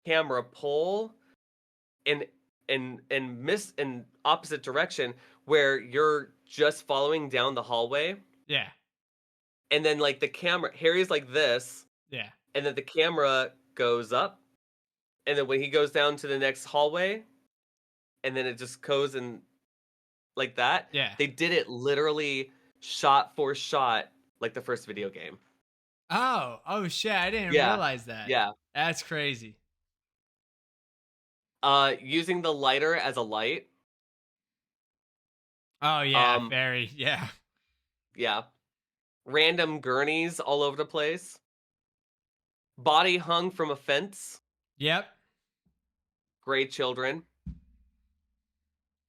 camera pole in in opposite direction where you're just following down the hallway. Yeah. And then like the camera Harry's like this, Yeah. and then the camera goes up, and then when he goes down to the next hallway, and then it just goes and like that. Yeah. They did it literally shot for shot like the first video game. Oh. Oh shit! I didn't Yeah. realize that. Yeah. That's crazy. Using the lighter as a light. Oh yeah. Um, Very. Yeah. yeah. Random gurneys all over the place. Body hung from a fence. Yep. Gray children.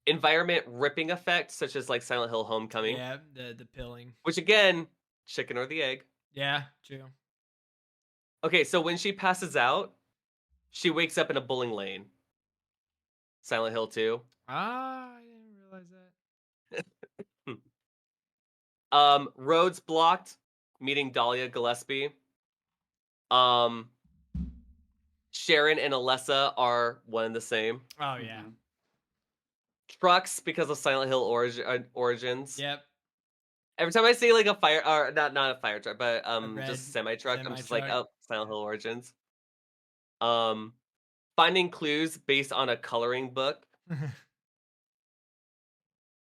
Environment ripping effect, such as like Silent Hill Homecoming. Yeah. The pilling. Which again, chicken or the egg. Yeah. True. Okay, so when she passes out, she wakes up in a bowling lane. Silent Hill 2. Ah, I didn't realize that. Roads blocked, meeting Dahlia Gillespie. Um, Sharon and Alessa are one and the same. Oh yeah. Mhm. Trucks because of Silent Hill Origins. Yep. Every time I see like a fire, or not a fire truck, but red just semi truck, I'm just like, semi-truck. oh, Silent Hill Origins. Um, Finding clues based on a coloring book.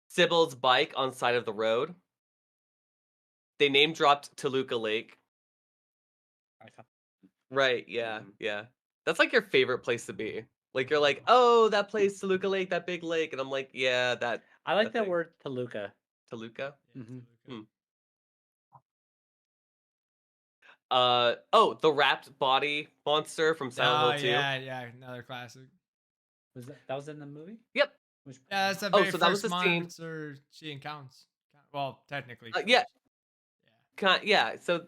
Sybil's bike on side of the road. They name dropped Toluca Lake. Right, yeah, Mhm. yeah. That's like your favorite place to be. Like you're like, oh, that place, Toluca Lake, that big lake, and I'm like, yeah, that I like that thing. word Toluca. Toluca. Yeah, Mhm. Toluca. Oh, the wrapped body monster from Silent Oh Hill 2. yeah, yeah, another classic. Was that was in the movie? Yep. Which Yeah, that's the Oh, very so that was first the scene. monster she encounters. Well, technically. Yeah, first. yeah. So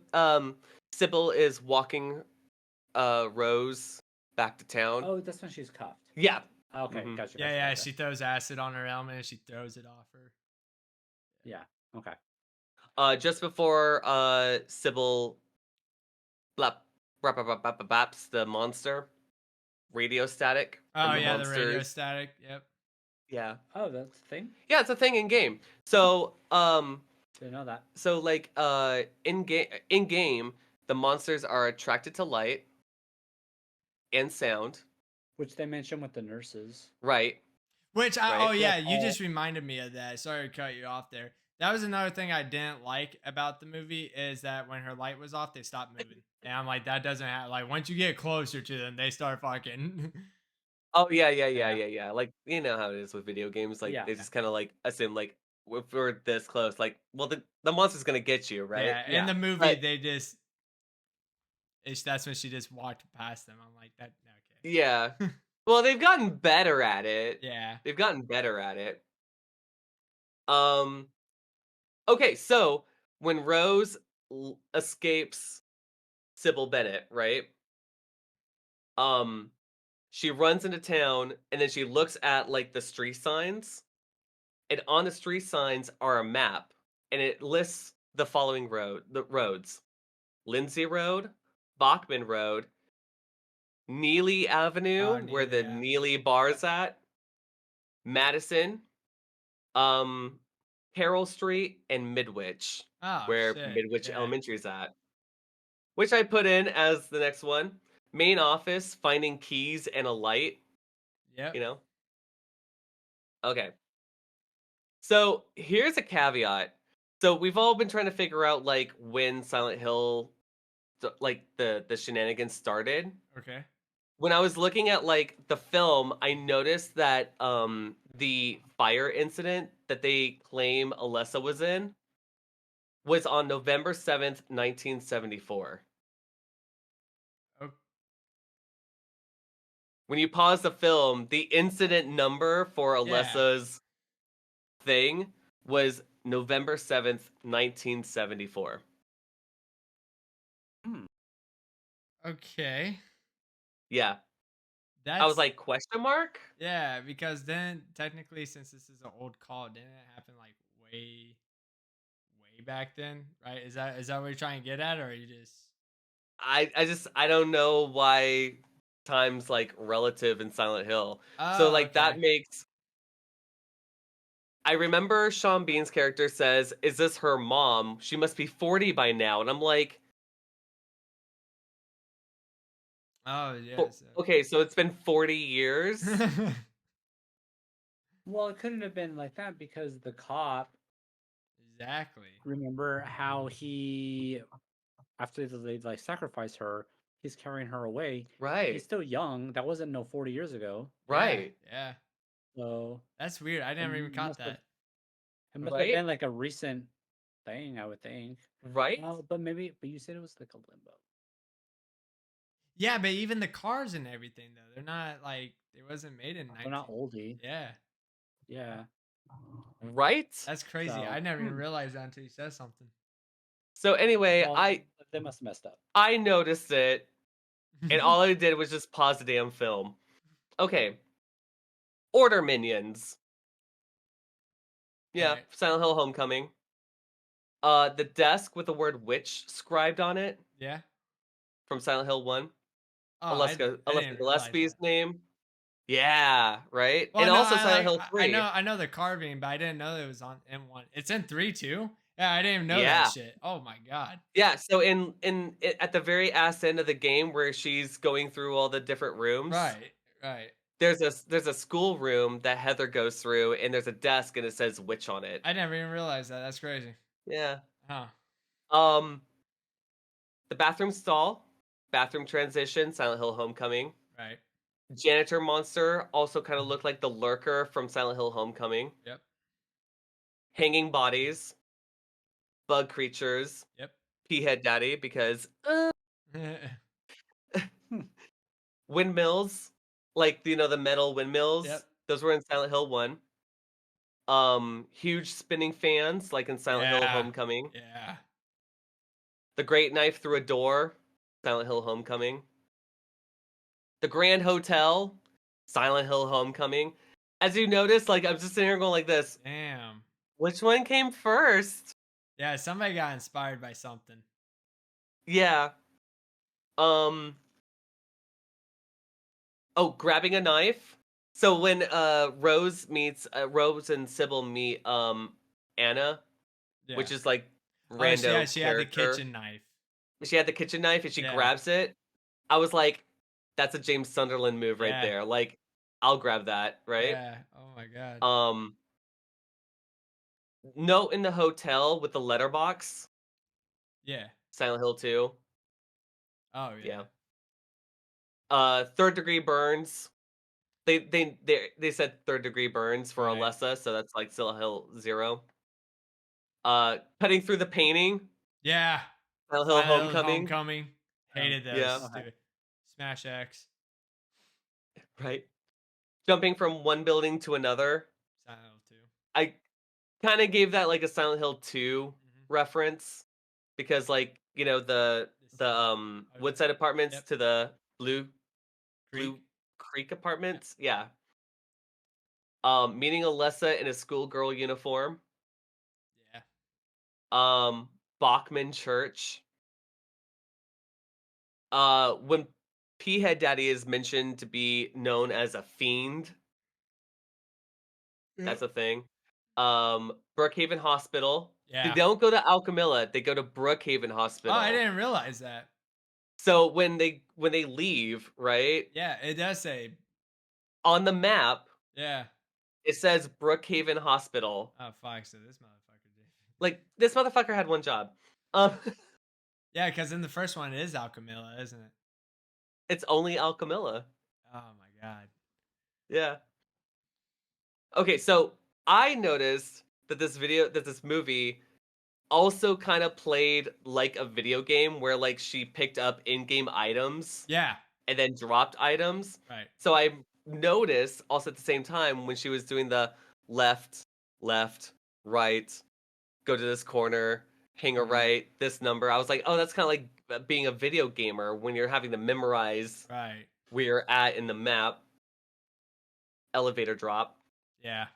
Sybil is walking Rose back to town. Oh, that's when she's cuffed. Yeah. Okay, Mhm. gotcha. Yeah, gotcha, yeah. gotcha. She throws acid on her helmet and she throws it off her. Yeah. Okay. Just before Sybil blap baps the monster, radio static from Oh the yeah, the radio monsters. static. Yep. Yeah. Oh, that's the thing. Yeah, it's a thing in game. So Didn't know that. so like in game the monsters are attracted to light and sound, Which they mentioned with the nurses. right? Which Right. oh yeah, Like you all- just reminded me of that. Sorry to cut you off there. That was another thing I didn't like about the movie is that when her light was off, they stopped moving. And I'm like, that doesn't have like once you get closer to them, they start fucking. Oh yeah, Yeah. Like you know how it is with video games. Like Yeah. they just kind of like assume like if we're this close, like well the monster's gonna get you, right? Yeah, in Yeah. the movie But they just. That's when she just walked past them. I'm like that. Okay. yeah. Well, they've gotten better at it. Yeah. They've gotten better at it. Um. Okay, so when Rose escapes Sybil Bennett, right? Um, she runs into town and then she looks at like the street signs, and on the street signs are a map, and it lists the following roads: Lindsay Road, Bachman Road, Neely Oh, Avenue, where Neely, the yeah. Neely bar's at, Madison, um, Carroll Street, and Midwich, Oh where shit. Midwich Yeah. Elementary is at. Which I put in as the next one. Main office, finding keys and a light, Yep. you know? Okay. So here's a caveat. So we've all been trying to figure out like when Silent Hill like the shenanigans started. Okay. When I was looking at like the film, I noticed that the fire incident that they claim Alessa was in was on November 7th, 1974. Oh, When you pause the film, the incident number for yeah. Alessa's thing was November 7th, 1974. Okay. Yeah. That's I was like, question mark? yeah, because then technically, since this is an old call, didn't it happen like way back then? Right? Is that what you're trying to get at, or are you just I don't know why time's like relative in Silent Hill. So oh like that okay. makes I remember Sean Bean's character says, "Is this her mom? She must be 40 by now." And I'm like, Oh yes. okay, so it's been 40 years? Well, it couldn't have been like that because the cop, Exactly. remember how he, after they like sacrifice her, he's carrying her away. He's Right. still young. That wasn't no 40 years ago. Yeah, Right. yeah. So That's weird. I it never even caught must have that. it must have Right? been like a recent thing, I would think. Right? But you said it was like a limbo. Yeah, but even the cars and everything though, they're not like it wasn't made in They're 19. not oldie. Yeah. Yeah. Right? That's crazy. So I never even realized that until you said something. So anyway, well, I they must have messed up. I noticed it, and all I did was just pause the damn film. Okay. Order minions. Yeah, Right. Silent Hill Homecoming. The desk with the word witch scribed on it Yeah. from Silent Hill 1. Oh, Alaska I didn't even realize Gillespie's that. name. Yeah, right? Well, And no, also Silent Hill I 3. know the carving, but I didn't know that it was on M1. It's in 3 too. Yeah, I didn't even know that Yeah. shit. Oh my god. Yeah, so at the very ass end of the game where she's going through all the different rooms, Right. Right. there's a school room that Heather goes through and there's a desk and it says witch on it. I never even realized that. That's crazy. Yeah. Huh. Um the bathroom stall, bathroom transition, Silent Hill Homecoming. Right. Janitor monster also kind of looked like the lurker from Silent Hill Homecoming. Yep. Hanging bodies, bug creatures, Yep. P head daddy because windmills, like the metal windmills, Yep. those were in Silent Hill 1. Huge spinning fans like in Silent Hill Yeah. Homecoming. Yeah. The great knife through a door, Silent Hill Homecoming. The Grand Hotel, Silent Hill Homecoming. As you notice, like I'm just sitting here going like this, Damn. which one came first? Yeah, somebody got inspired by something. Yeah. Um Oh, grabbing a knife. So when Rose and Sybil meet Anna, Yeah. which is like Oh, rando she had the character. kitchen knife. She had the kitchen knife and she Yeah. grabs it. I was like, that's a James Sunderland move right Yeah. there. Like, I'll grab that, right? Yeah. Oh my god. Um Note in the hotel with the letterbox, Yeah. Silent Hill 2. Oh Yeah. yeah. Third degree burns. They said third degree burns for Right. Alessa, so that's like Silent Hill 0. Cutting through the painting, Yeah. Silent Hill Silent Hill Homecoming. Homecoming. Hated those. Yeah, Okay. Stupid. Smash X. right. Jumping from one building to another. Silent Hill 2. I kind of gave that like a Silent Hill 2 Mm-hmm. reference because like, the Woodside apartments Yep. to the Blue Creek. Creek apartments. Yeah. Meeting Alessa in a schoolgirl uniform. Yeah. Bachman Church. When P Head Daddy is mentioned to be known as a fiend, that's a thing. Brookhaven Hospital. They Yeah. don't go to Alchemilla, they go to Brookhaven Oh, Hospital. I didn't realize that. So when they leave, right? Yeah, it does say. On the map, Yeah. it says Brookhaven Hospital. Oh fuck! So this motherfucker did. Like this motherfucker had one job. Um Yeah, because in the first one it is Alchemilla, isn't it? it's only Alchemilla. Oh my god. Yeah. Okay, so I noticed that this movie also kind of played like a video game where like she picked up in-game items Yeah. and then dropped items. Right. So I noticed also at the same time when she was doing the left, left, right, go to this corner, hang a Mhm. right, this number. I was like, oh, that's kind of like being a video gamer when you're having to memorize Right. where you're at in the map. Elevator drop. Yeah.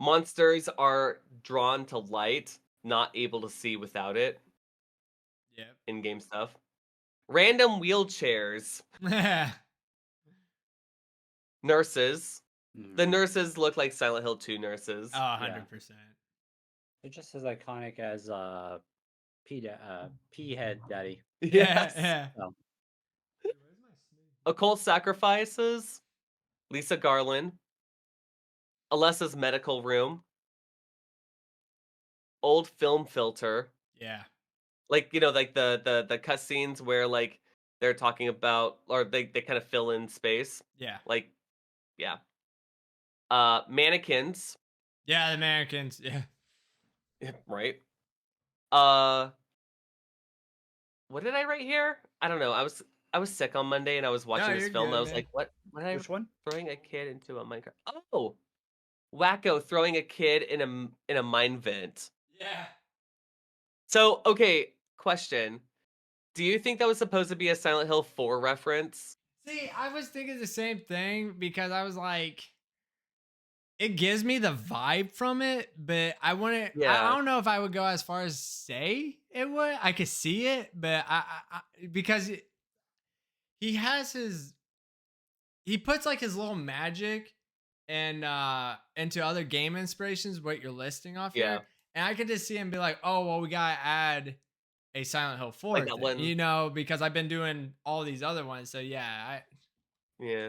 Monsters are drawn to light, not able to see without it. Yep. In-game stuff. Random wheelchairs. Yeah. Nurses. The Mhm. nurses look like Silent Hill 2 nurses. Oh, 100%. They're just as iconic as P Head Daddy. Yeah. Yes. Yeah. So, Occult sacrifices. Lisa Garland. Alessa's medical room. Old film filter. Yeah. Like, like the cutscenes where like they're talking about, or they kind of fill in space. Yeah. Like, yeah. Mannequins. Yeah. The Americans. Yeah. Right. What did I write here? I don't know. I was sick on Monday and I was watching No, this you're film. And good, I was man. like, what did I which one? throwing a kid into a minecart? Oh, wacko throwing a kid in a mine vent. Yeah. So, okay, question. Do you think that was supposed to be a Silent Hill 4 reference? See, I was thinking the same thing because I was like, it gives me the vibe from it, but I wouldn't. I Yeah. don't know if I would go as far as say it would. I could see it, but because he has his, he puts like his little magic and into other game inspirations. What you're listing off Yeah. here, and I could just see him be like, oh well, we gotta add a Silent Hill 4 Like that thing, one. because I've been doing all these other ones. So yeah, Yeah.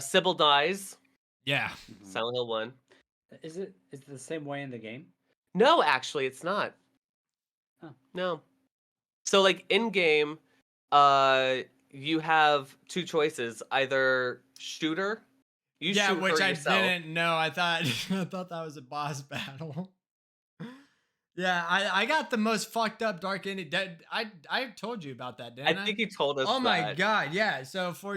Sybil dies. yeah. Mhm. Silent Hill 1. Is it the same way in the game? No, actually, it's not. Oh. No. So like in game, you have two choices: either shooter, you Yeah, shoot which her I yourself. didn't know. I thought I thought that was a boss battle. Yeah, I got the most fucked up dark ending. I told you about that, I didn't I? think you told us Oh my that. god, yeah. So for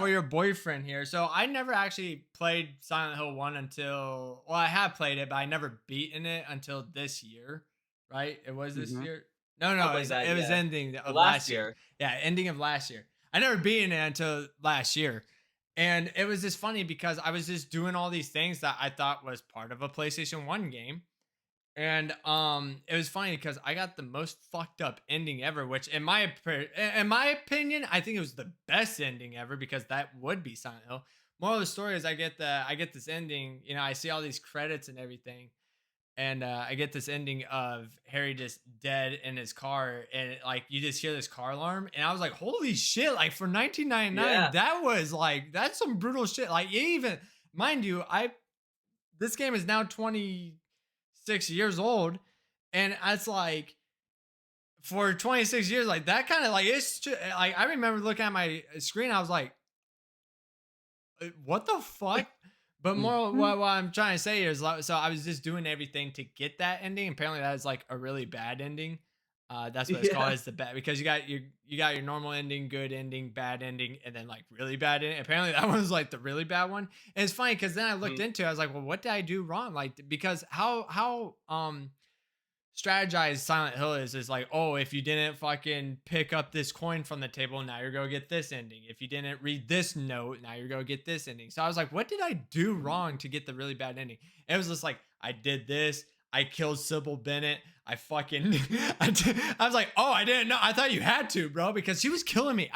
your boyfriend here. So I never actually played Silent Hill 1 until, well, I have played it, but I never beaten it until this year. Right? It was this Mhm. year. No, Something like that, it was yeah. ending of Last last year. year. Yeah, ending of last year. I never beaten it until last year. And it was just funny because I was just doing all these things that I thought was part of a PlayStation 1 game. And it was funny because I got the most fucked up ending ever, which in my opinion, I think it was the best ending ever because that would be Silent Hill. Moral of the story is I get this ending, I see all these credits and everything, and I get this ending of Harry just dead in his car, and like you just hear this car alarm, and I was like, holy shit! Like for 1999, Yeah. that was like that's some brutal shit. Like even mind you, this game is now 26 years old, and it's like for 26 years, like that kind of like like I remember looking at my screen, I was like, what the fuck? But more what I'm trying to say here is so I was just doing everything to get that ending. Apparently that is like a really bad ending. That's what it's called, Yeah. is the bad, because you got your normal ending, good ending, bad ending, and then like really bad ending. Apparently that one was like the really bad one. And it's funny because then I looked into it, I was like, well, what did I do wrong? Like because how strategize Silent Hill is like, oh, if you didn't fucking pick up this coin from the table, now you're gonna get this ending. If you didn't read this note, now you're gonna get this ending. So I was like, what did I do wrong to get the really bad ending? It was just like, I did this, I killed Sybil Bennett, I fucking I was like, oh, I didn't know. I thought you had to, bro, because she was killing me.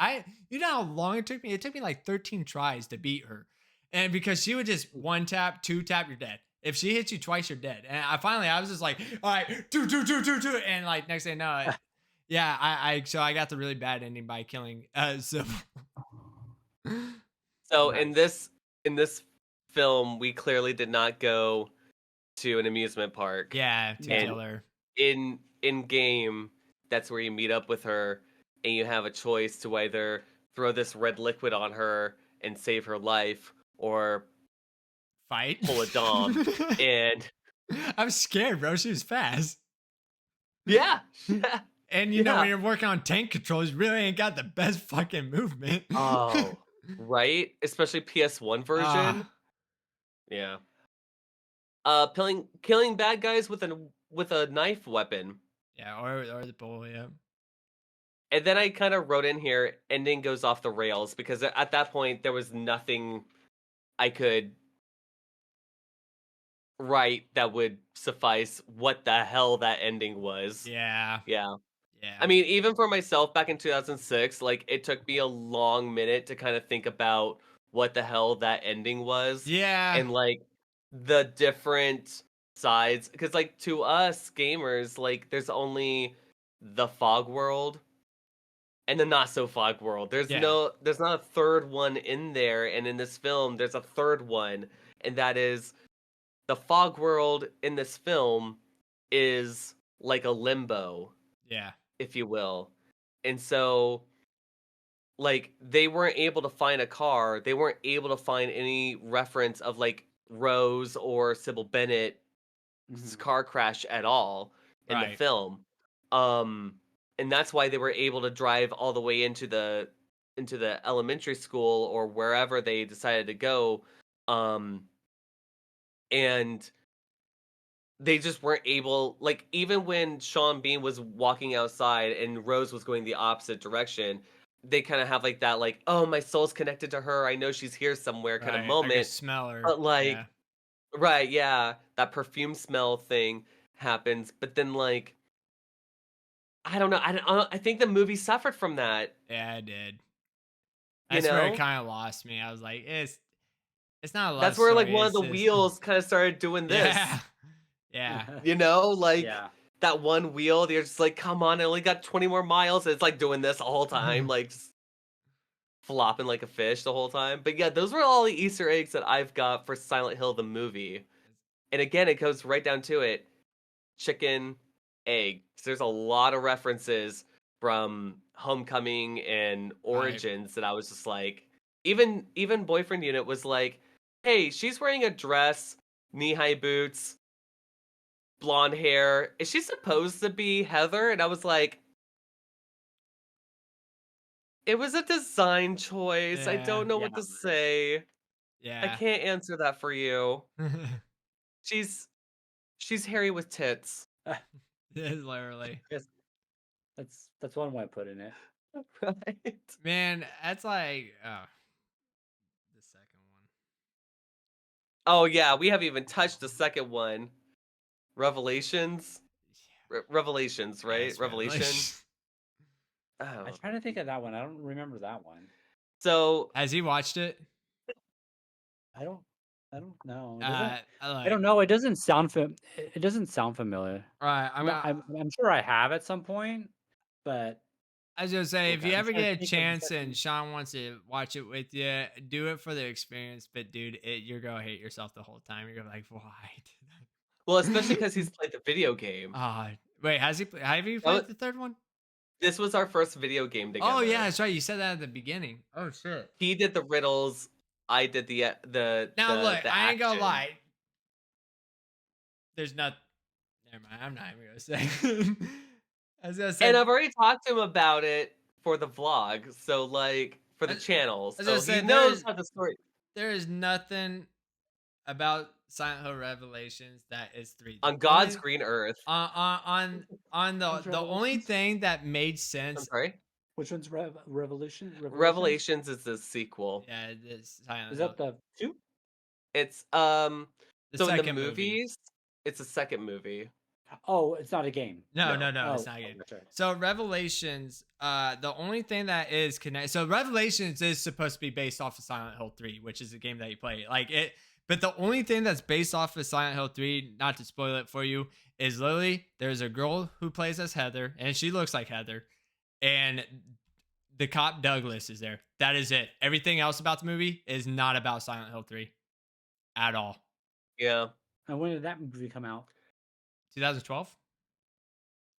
You know how long it took me? It took me like 13 tries to beat her. And because she would just one tap, two tap, you're dead. If she hits you twice, you're dead. And I was just like, all right, two, and like next thing I know, yeah, so I got the really bad ending by killing Sybil. So Nice. in this film, we clearly did not go to an amusement park. Yeah, to No. kill her. In game, that's where you meet up with her, and you have a choice to either throw this red liquid on her and save her life, or Fight. pull a dom. And I'm scared, bro. She was fast. yeah, And you know, when you're working on tank controls, you really ain't got the best fucking movement. oh, right, especially PS1 version. Ah. Yeah, killing bad guys with a knife weapon. Yeah, or the bull. Yeah. And then I kind of wrote in here, ending goes off the rails because at that point there was nothing I could write that would suffice what the hell that ending was. Yeah. Yeah. Yeah. I mean, even for myself back in 2006, like it took me a long minute to kind of think about what the hell that ending was Yeah. and like the different sides because like to us gamers, like there's only the fog world and the not so fog world. Yeah. There's not a third one in there, and in this film there's a third one, and that is the fog world in this film is like a limbo, Yeah. if you will. And so like they weren't able to find a car, they weren't able to find any reference of like Rose or Sybil Bennett's Mhm. car crash at all in the Right. film. Um and that's why they were able to drive all the way into the elementary school or wherever they decided to go. And they just weren't able, like even when Sean Bean was walking outside and Rose was going the opposite direction, they kind of have like that like, oh, my soul's connected to her, I know she's here somewhere kind of Right. I can moment. smell her. But like, Yeah. right, yeah, that perfume smell thing happens, but then like I don't know, I think the movie suffered from that, Yeah, I did. you That's where it know. kind of lost me. I was like, it's not a love That's where like story. one of It's the just wheels kind of started doing yeah. this, Yeah. you know, like Yeah. that one wheel, they're just like, come on, I only got 20 more miles. And it's like doing this the whole time, like just flopping like a fish the whole time. But yeah, those were all the Easter eggs that I've got for Silent Hill the movie. And again, it goes right down to it. Chicken, egg. So there's a lot of references from Homecoming and Right. Origins that I was just like, even Boyfriend Unit was like, hey, she's wearing a dress, knee-high boots, blonde hair. Is she supposed to be Heather? And I was like, it was a design choice. I Yeah. don't know Yeah. what to say. I Yeah. can't answer that for you. She's she's hairy with tits. It's literally. Yes, that's one way of putting it. Right? Man, that's like the second one. Oh yeah, we haven't even touched the second one. Revelations? Revelations, Yeah, right? it's Revelation? Revelation. I Oh. try to think of that one. I don't remember that one. So Has he watched it? I don't. I don't know. It doesn't. I I don't like. know. It doesn't sound it doesn't sound familiar. Right. I'm sure I have at some point, but I was gonna say, if you I'm ever trying to get a think of the chance and second. Sean wants to watch it with you, do it for the experience. But dude, you're gonna hate yourself the whole time. You're gonna be like, why? well, especially because he's played the video game. Ah, wait, have you That played wa- the third one? This was our first video game Oh yeah, together. that's right. You said that at the beginning. Oh shit. He did the riddles, I did Now look, the I ain't gonna action. lie. There's not. Never mind. I'm not even gonna say. As I And said, I've already talked to him about it for the vlog, so like for the I, channel. as I So he said, knows how the story there is nothing about Silent Hill Revelations that is 3D. on God's green earth. On Which the only Revelations? thing that made I'm sense. sorry. Which one's Revelations? Revelations is the sequel. Yeah, this Silent Is Hill, that the two? It's the so in the second movie. movies, it's a second movie. Oh, it's not a game. No, No. no, no, it's Oh, not oh, good. that's right. So Revelations, the only thing that is connected. So Revelations is supposed to be based off of Silent Hill 3, which is a game that you play. Like it, but the only thing that's based off of Silent Hill 3, not to spoil it for you, is literally there's a girl who plays as Heather, and she looks like Heather, and the cop Douglas is there. That is it. Everything else about the movie is not about Silent Hill 3 at all. Yeah. And when did that movie come out? 2012,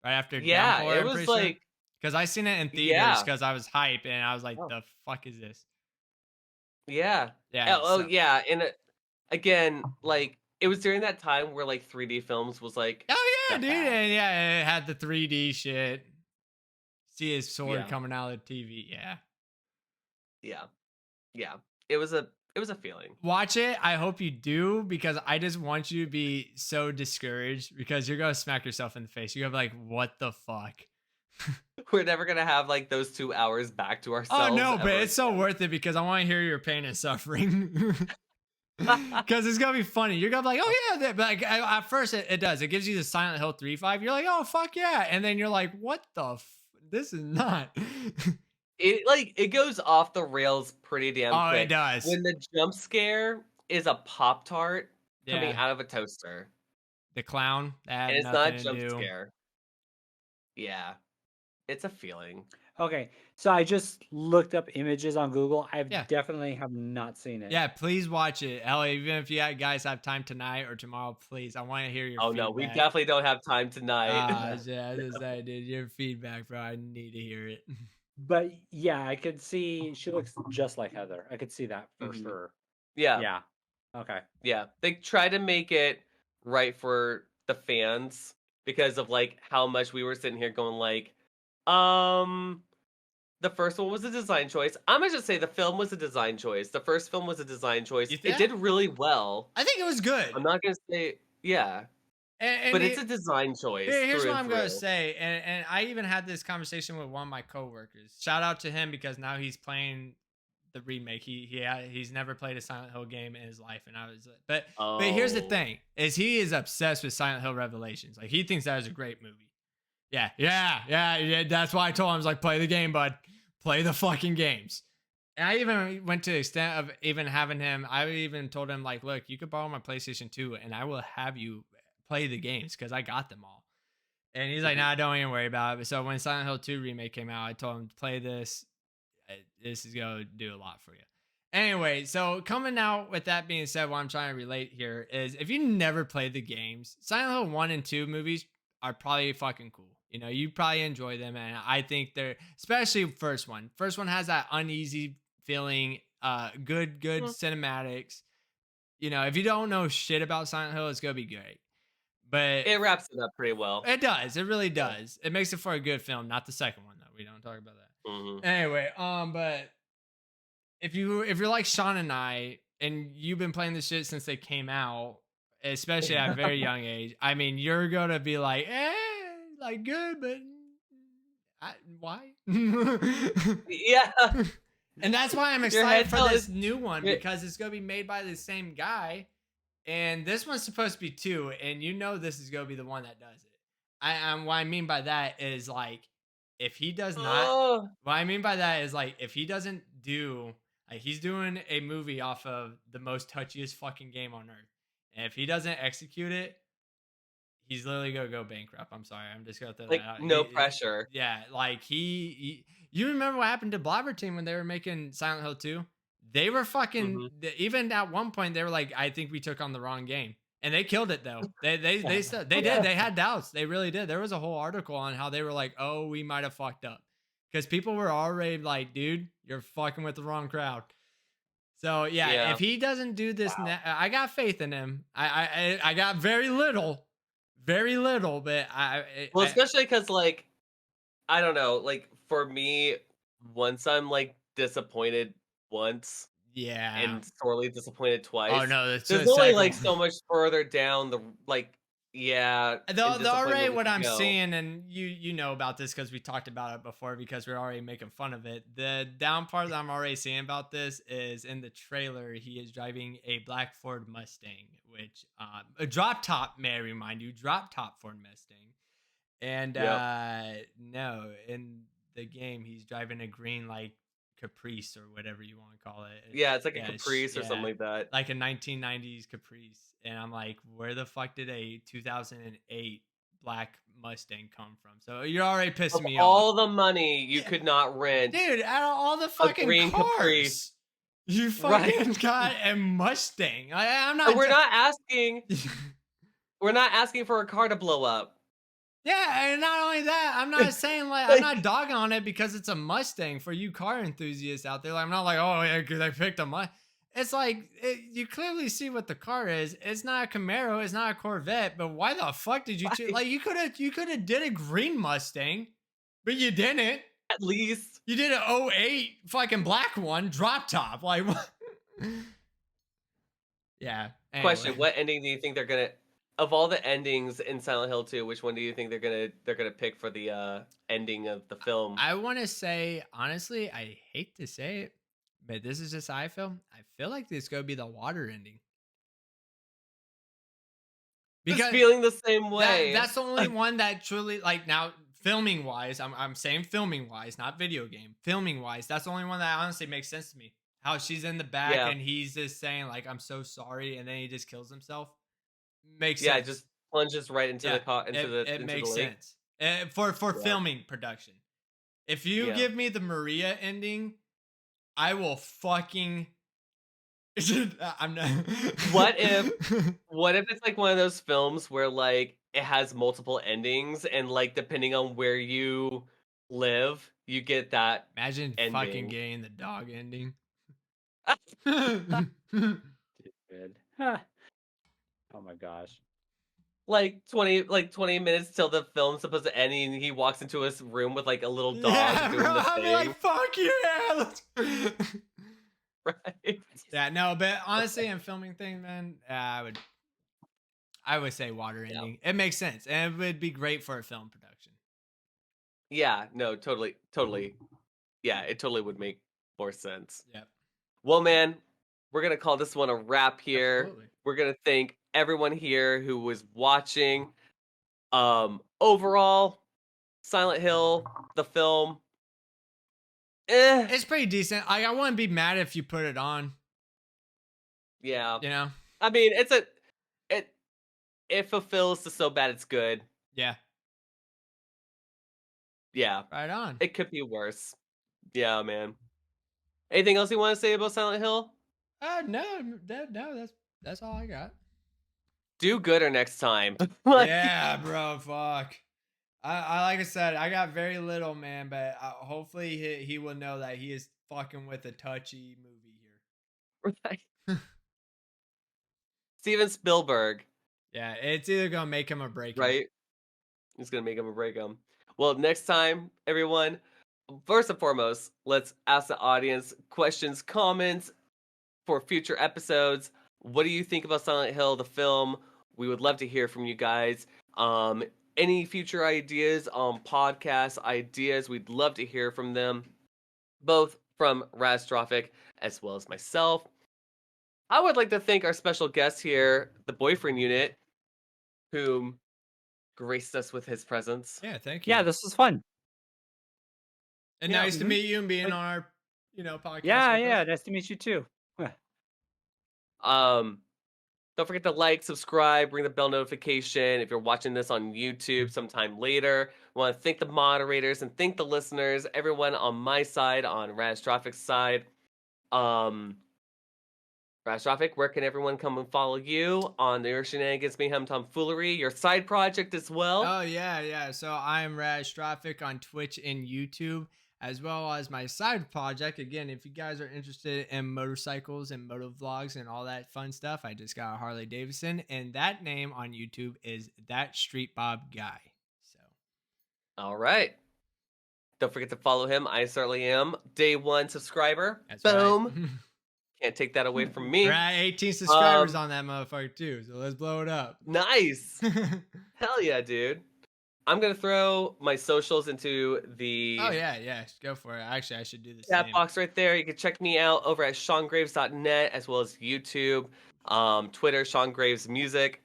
right after Yeah, Downpour, it I'm was pretty sure. like Because I seen it in theaters yeah. because I was hype and I was like, Oh, the fuck is this? Yeah. Yeah, so Yeah, and again, like it was during that time where like 3D films was like oh yeah, the dude, fad. and yeah, it had the 3D shit. See his sword Yeah. coming out of the TV. Yeah, Yeah. Yeah. It was a It was a feeling. Watch it. I hope you do, because I just want you to be so discouraged, because you're gonna smack yourself in the face. You're gonna be like, "What the fuck?" We're never gonna have like those 2 hours back to Oh ourselves no, but ever it's so worth it, because I want to hear your pain and suffering. again. Because it's gonna be funny. You're gonna be like, "Oh yeah," but like, at first it does. It gives you the Silent Hill 3 vibe. You're like, "Oh fuck yeah," and then you're like, "What the? This is not." It goes off the rails pretty damn Oh, it quick. does. When the jump scare is a Pop-Tart coming Yeah, out of a toaster, the clown that and had it's not nothing a to jump do. scare. Yeah, it's a feeling. Okay, so I just looked up images on Google. I Yeah. definitely have not seen it. Yeah, please watch it. Hell, even if you guys have time tonight or tomorrow, please. I want to hear your Oh, feedback. no, we definitely don't have time tonight. Yeah, I just say, dude, your feedback, bro. I need to hear it. But yeah, I could see she looks just like Heather. I could see that for Mhm. sure. Yeah, Yeah. Okay. yeah. They try to make it right for the fans because of, like, how much we were sitting here going like, um, the first one was a design choice. I'm gonna just say the film was a design choice. The first film was a design choice. You It did really well. I think it was good. I'm not gonna say yeah, And but it's a design choice here's through what and I'm gonna through. say, and I even had this conversation with one of my coworkers. Shout out to him, because now he's playing the remake. He's never played a Silent Hill game in his life, and I was but here's the Oh. thing: is he is obsessed with Silent Hill Revelations. Like, he thinks that is a great movie. Yeah. That's why I told him, I was like, play the game, bud. Play the fucking games. And I even went to the extent of even having him. I even told him, like, look, you could borrow my PlayStation 2, and I will have you play the games, because I got them all. And he's like, Mhm. nah, don't even worry about it. So when Silent Hill 2 remake came out, I told him to play this. This is going to do a lot for you. Anyway, so coming out with that being said, what I'm trying to relate here is, if you never played the games, Silent Hill 1 and 2 movies are probably fucking cool. You know, you probably enjoy them. And I think they're, especially first one. First one has that uneasy feeling, good Mm. cinematics. You know, if you don't know shit about Silent Hill, it's going to be great. But It wraps it up pretty well. it does. It really Yeah. does. It makes it for a good film, not the second one though. We don't talk about that. Mhm. Anyway, but if you're like Sean and I, and you've been playing this shit since they came out, especially at a very young age, I mean, you're gonna be like, like good, but why? Yeah. And that's why I'm Your excited head for tell this is new one, your because it's gonna be made by the same guy, and this one's supposed to be 2, and you know this is gonna be the one that does it. What I mean by that is, like, if he does not, Oh. what I mean by that is, like, if he doesn't do, like, he's doing a movie off of the most touchiest fucking game on earth, and if he doesn't execute it, he's literally gonna go bankrupt. I'm sorry, I'm just gonna throw that Like, out. no pressure. Yeah, like you remember what happened to Blobber Team when they were making Silent Hill 2? They were fucking, Mhm. even at one point they were like, I think we took on the wrong game. And they killed it though. They said they did. They had doubts. They really did. There was a whole article on how they were like, oh, we might have fucked up. Because people were already like, dude, you're fucking with the wrong crowd. So yeah, Yeah. if he doesn't do this, I got faith in him. I got very little, but Well, especially because, like, I don't know, like, for me, once I'm, like, disappointed once yeah. and sorely disappointed Oh twice, no, that's there's only, like, so much further down the, like, yeah, The and already disappointment we what could I'm go. seeing, and you know about this because we talked about it before, because we're already making fun of it. The down part that I'm already seeing about this is in the trailer. He is driving a black Ford Mustang, which a drop top, may I remind you, drop top Ford Mustang. And Yep. no, in the game he's driving a green, like, Caprice or whatever you want to call it. Yeah, it's like a Yeah, Caprice or something like that. like a 1990s Caprice. And I'm like, where the fuck did a 2008 black Mustang come from? So you're already pissing Of me all off. the money you Yeah, could not rent dude, out of all the a fucking green cars, Caprice, you right? fucking got a Mustang. I'm And not. we're not asking for a car to blow up. Yeah, and not only that, I'm not saying, like, I'm not dogging on it because it's a Mustang for you car enthusiasts out there. Like, I'm not like, oh yeah, because I picked a Mustang. It's like, you clearly see what the car is. It's not a Camaro, it's not a Corvette. But why the fuck did you choose? Right. Like, you could have did a green Mustang, but you didn't. At least. You did an '08 fucking black one, drop top. Like, what? Yeah. Question: Anyway. what ending do you think they're gonna? Of all the endings in Silent Hill 2, which one do you think they're gonna pick for the ending of the film? I want to say, honestly, I hate to say it, but this is just how I feel. I feel like this going to be the water ending. Just Because feeling the same way. that's the only one that truly, like, now filming wise, I'm saying filming wise, not video game. Filming wise, that's the only one that honestly makes sense to me. How she's in the back Yeah, and he's just saying like I'm so sorry and then he just kills himself. Makes yeah, it just sense. plunges right into Yeah, the into the it into the makes lake. sense. For Yeah, filming production. If you yeah. give me the Maria ending, I will fucking I'm not What if what if it's like one of those films where like it has multiple endings and like depending on where you live, you get that Imagine fucking ending. getting the dog ending. Good. Ah, oh my gosh. Like 20 minutes till the film's supposed to end and he walks into his room with like a little dog Yeah, bro. doing the I'll be thing, like, fuck yeah. right? Yeah, no, but honestly, in filming thing, man, I would say water Yeah. ending. It makes sense. And it would be great for a film production. Yeah, no, totally. Yeah, it totally would make more sense. Yep. Well, man, we're gonna call this one a wrap here. Absolutely. We're gonna thank everyone here who was watching. Overall, Silent Hill, the film, eh, It's pretty decent. I wouldn't be mad if you put it on, yeah. you know? I mean, it it fulfills the so bad it's good. Yeah. Yeah, Right on. it could be worse. Yeah, man. Anything else you want to say about Silent Hill? No, that's all I got. Do gooder next time. Like, Yeah, bro. Fuck. I like I said, I got very little, man, but hopefully he will know that he is fucking with a touchy movie right. here. Steven Spielberg, Yeah, it's either gonna make him or break him. right? He's gonna make him or break him. Well, next time, everyone, first and foremost, let's ask the audience questions, comments for future episodes. What do you think about Silent Hill, the film? We would love to hear from you guys. Um, any future ideas on podcast ideas, we'd love to hear from them, both from Rastrophic as well as myself. I would like to thank our special guest here, the boyfriend unit, whom graced us with his presence. Yeah, thank you. Yeah, this was fun. And Yeah. nice to Mhm. meet you and being Like, on our, podcast yeah, with yeah. us. Nice to meet you too. Um, don't forget to like, subscribe, ring the bell notification if you're watching this on YouTube sometime later. I want to thank the moderators and thank the listeners, everyone on my side, on Rastropic's side. Um, Rastrophic, where can everyone come and follow you on your shenanigans, mayhem, tomfoolery, your side project as well? Oh yeah. So I am Rastrophic on Twitch and YouTube, as well as my side project. Again, if you guys are interested in motorcycles and moto vlogs and all that fun stuff, I just got a Harley Davidson, and that name on YouTube is That Street Bob Guy. So All right. Don't forget to follow him. I certainly am. Day one subscriber. that's right. Boom. Can't take that away from me. We're at 18 subscribers Um, on that motherfucker too, so let's blow it up. nice. Hell yeah, dude. I'm gonna throw my socials into Oh the yeah, go for it. Actually, I should do the chat same. box right there. You can check me out over at SeanGraves.net as well as YouTube, Twitter, Sean Graves Music.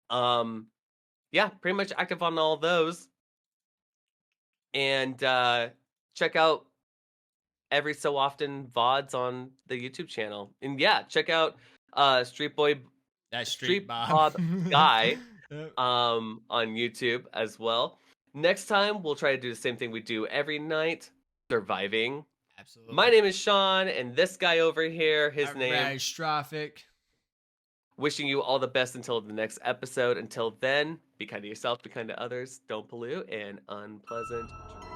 Yeah, pretty much active on all those. And check out every so often VODs on the YouTube channel. And yeah, check out Street Boy That Street Street Bob. Bob Guy Yep, on YouTube as well. Next time we'll try to do the same thing we do every night, surviving. absolutely. My name is Sean, and this guy over here, his name. Rastrophic. Wishing you all the best until the next episode. Until then, be kind to yourself, be kind to others, don't pollute, and unpleasant dreams.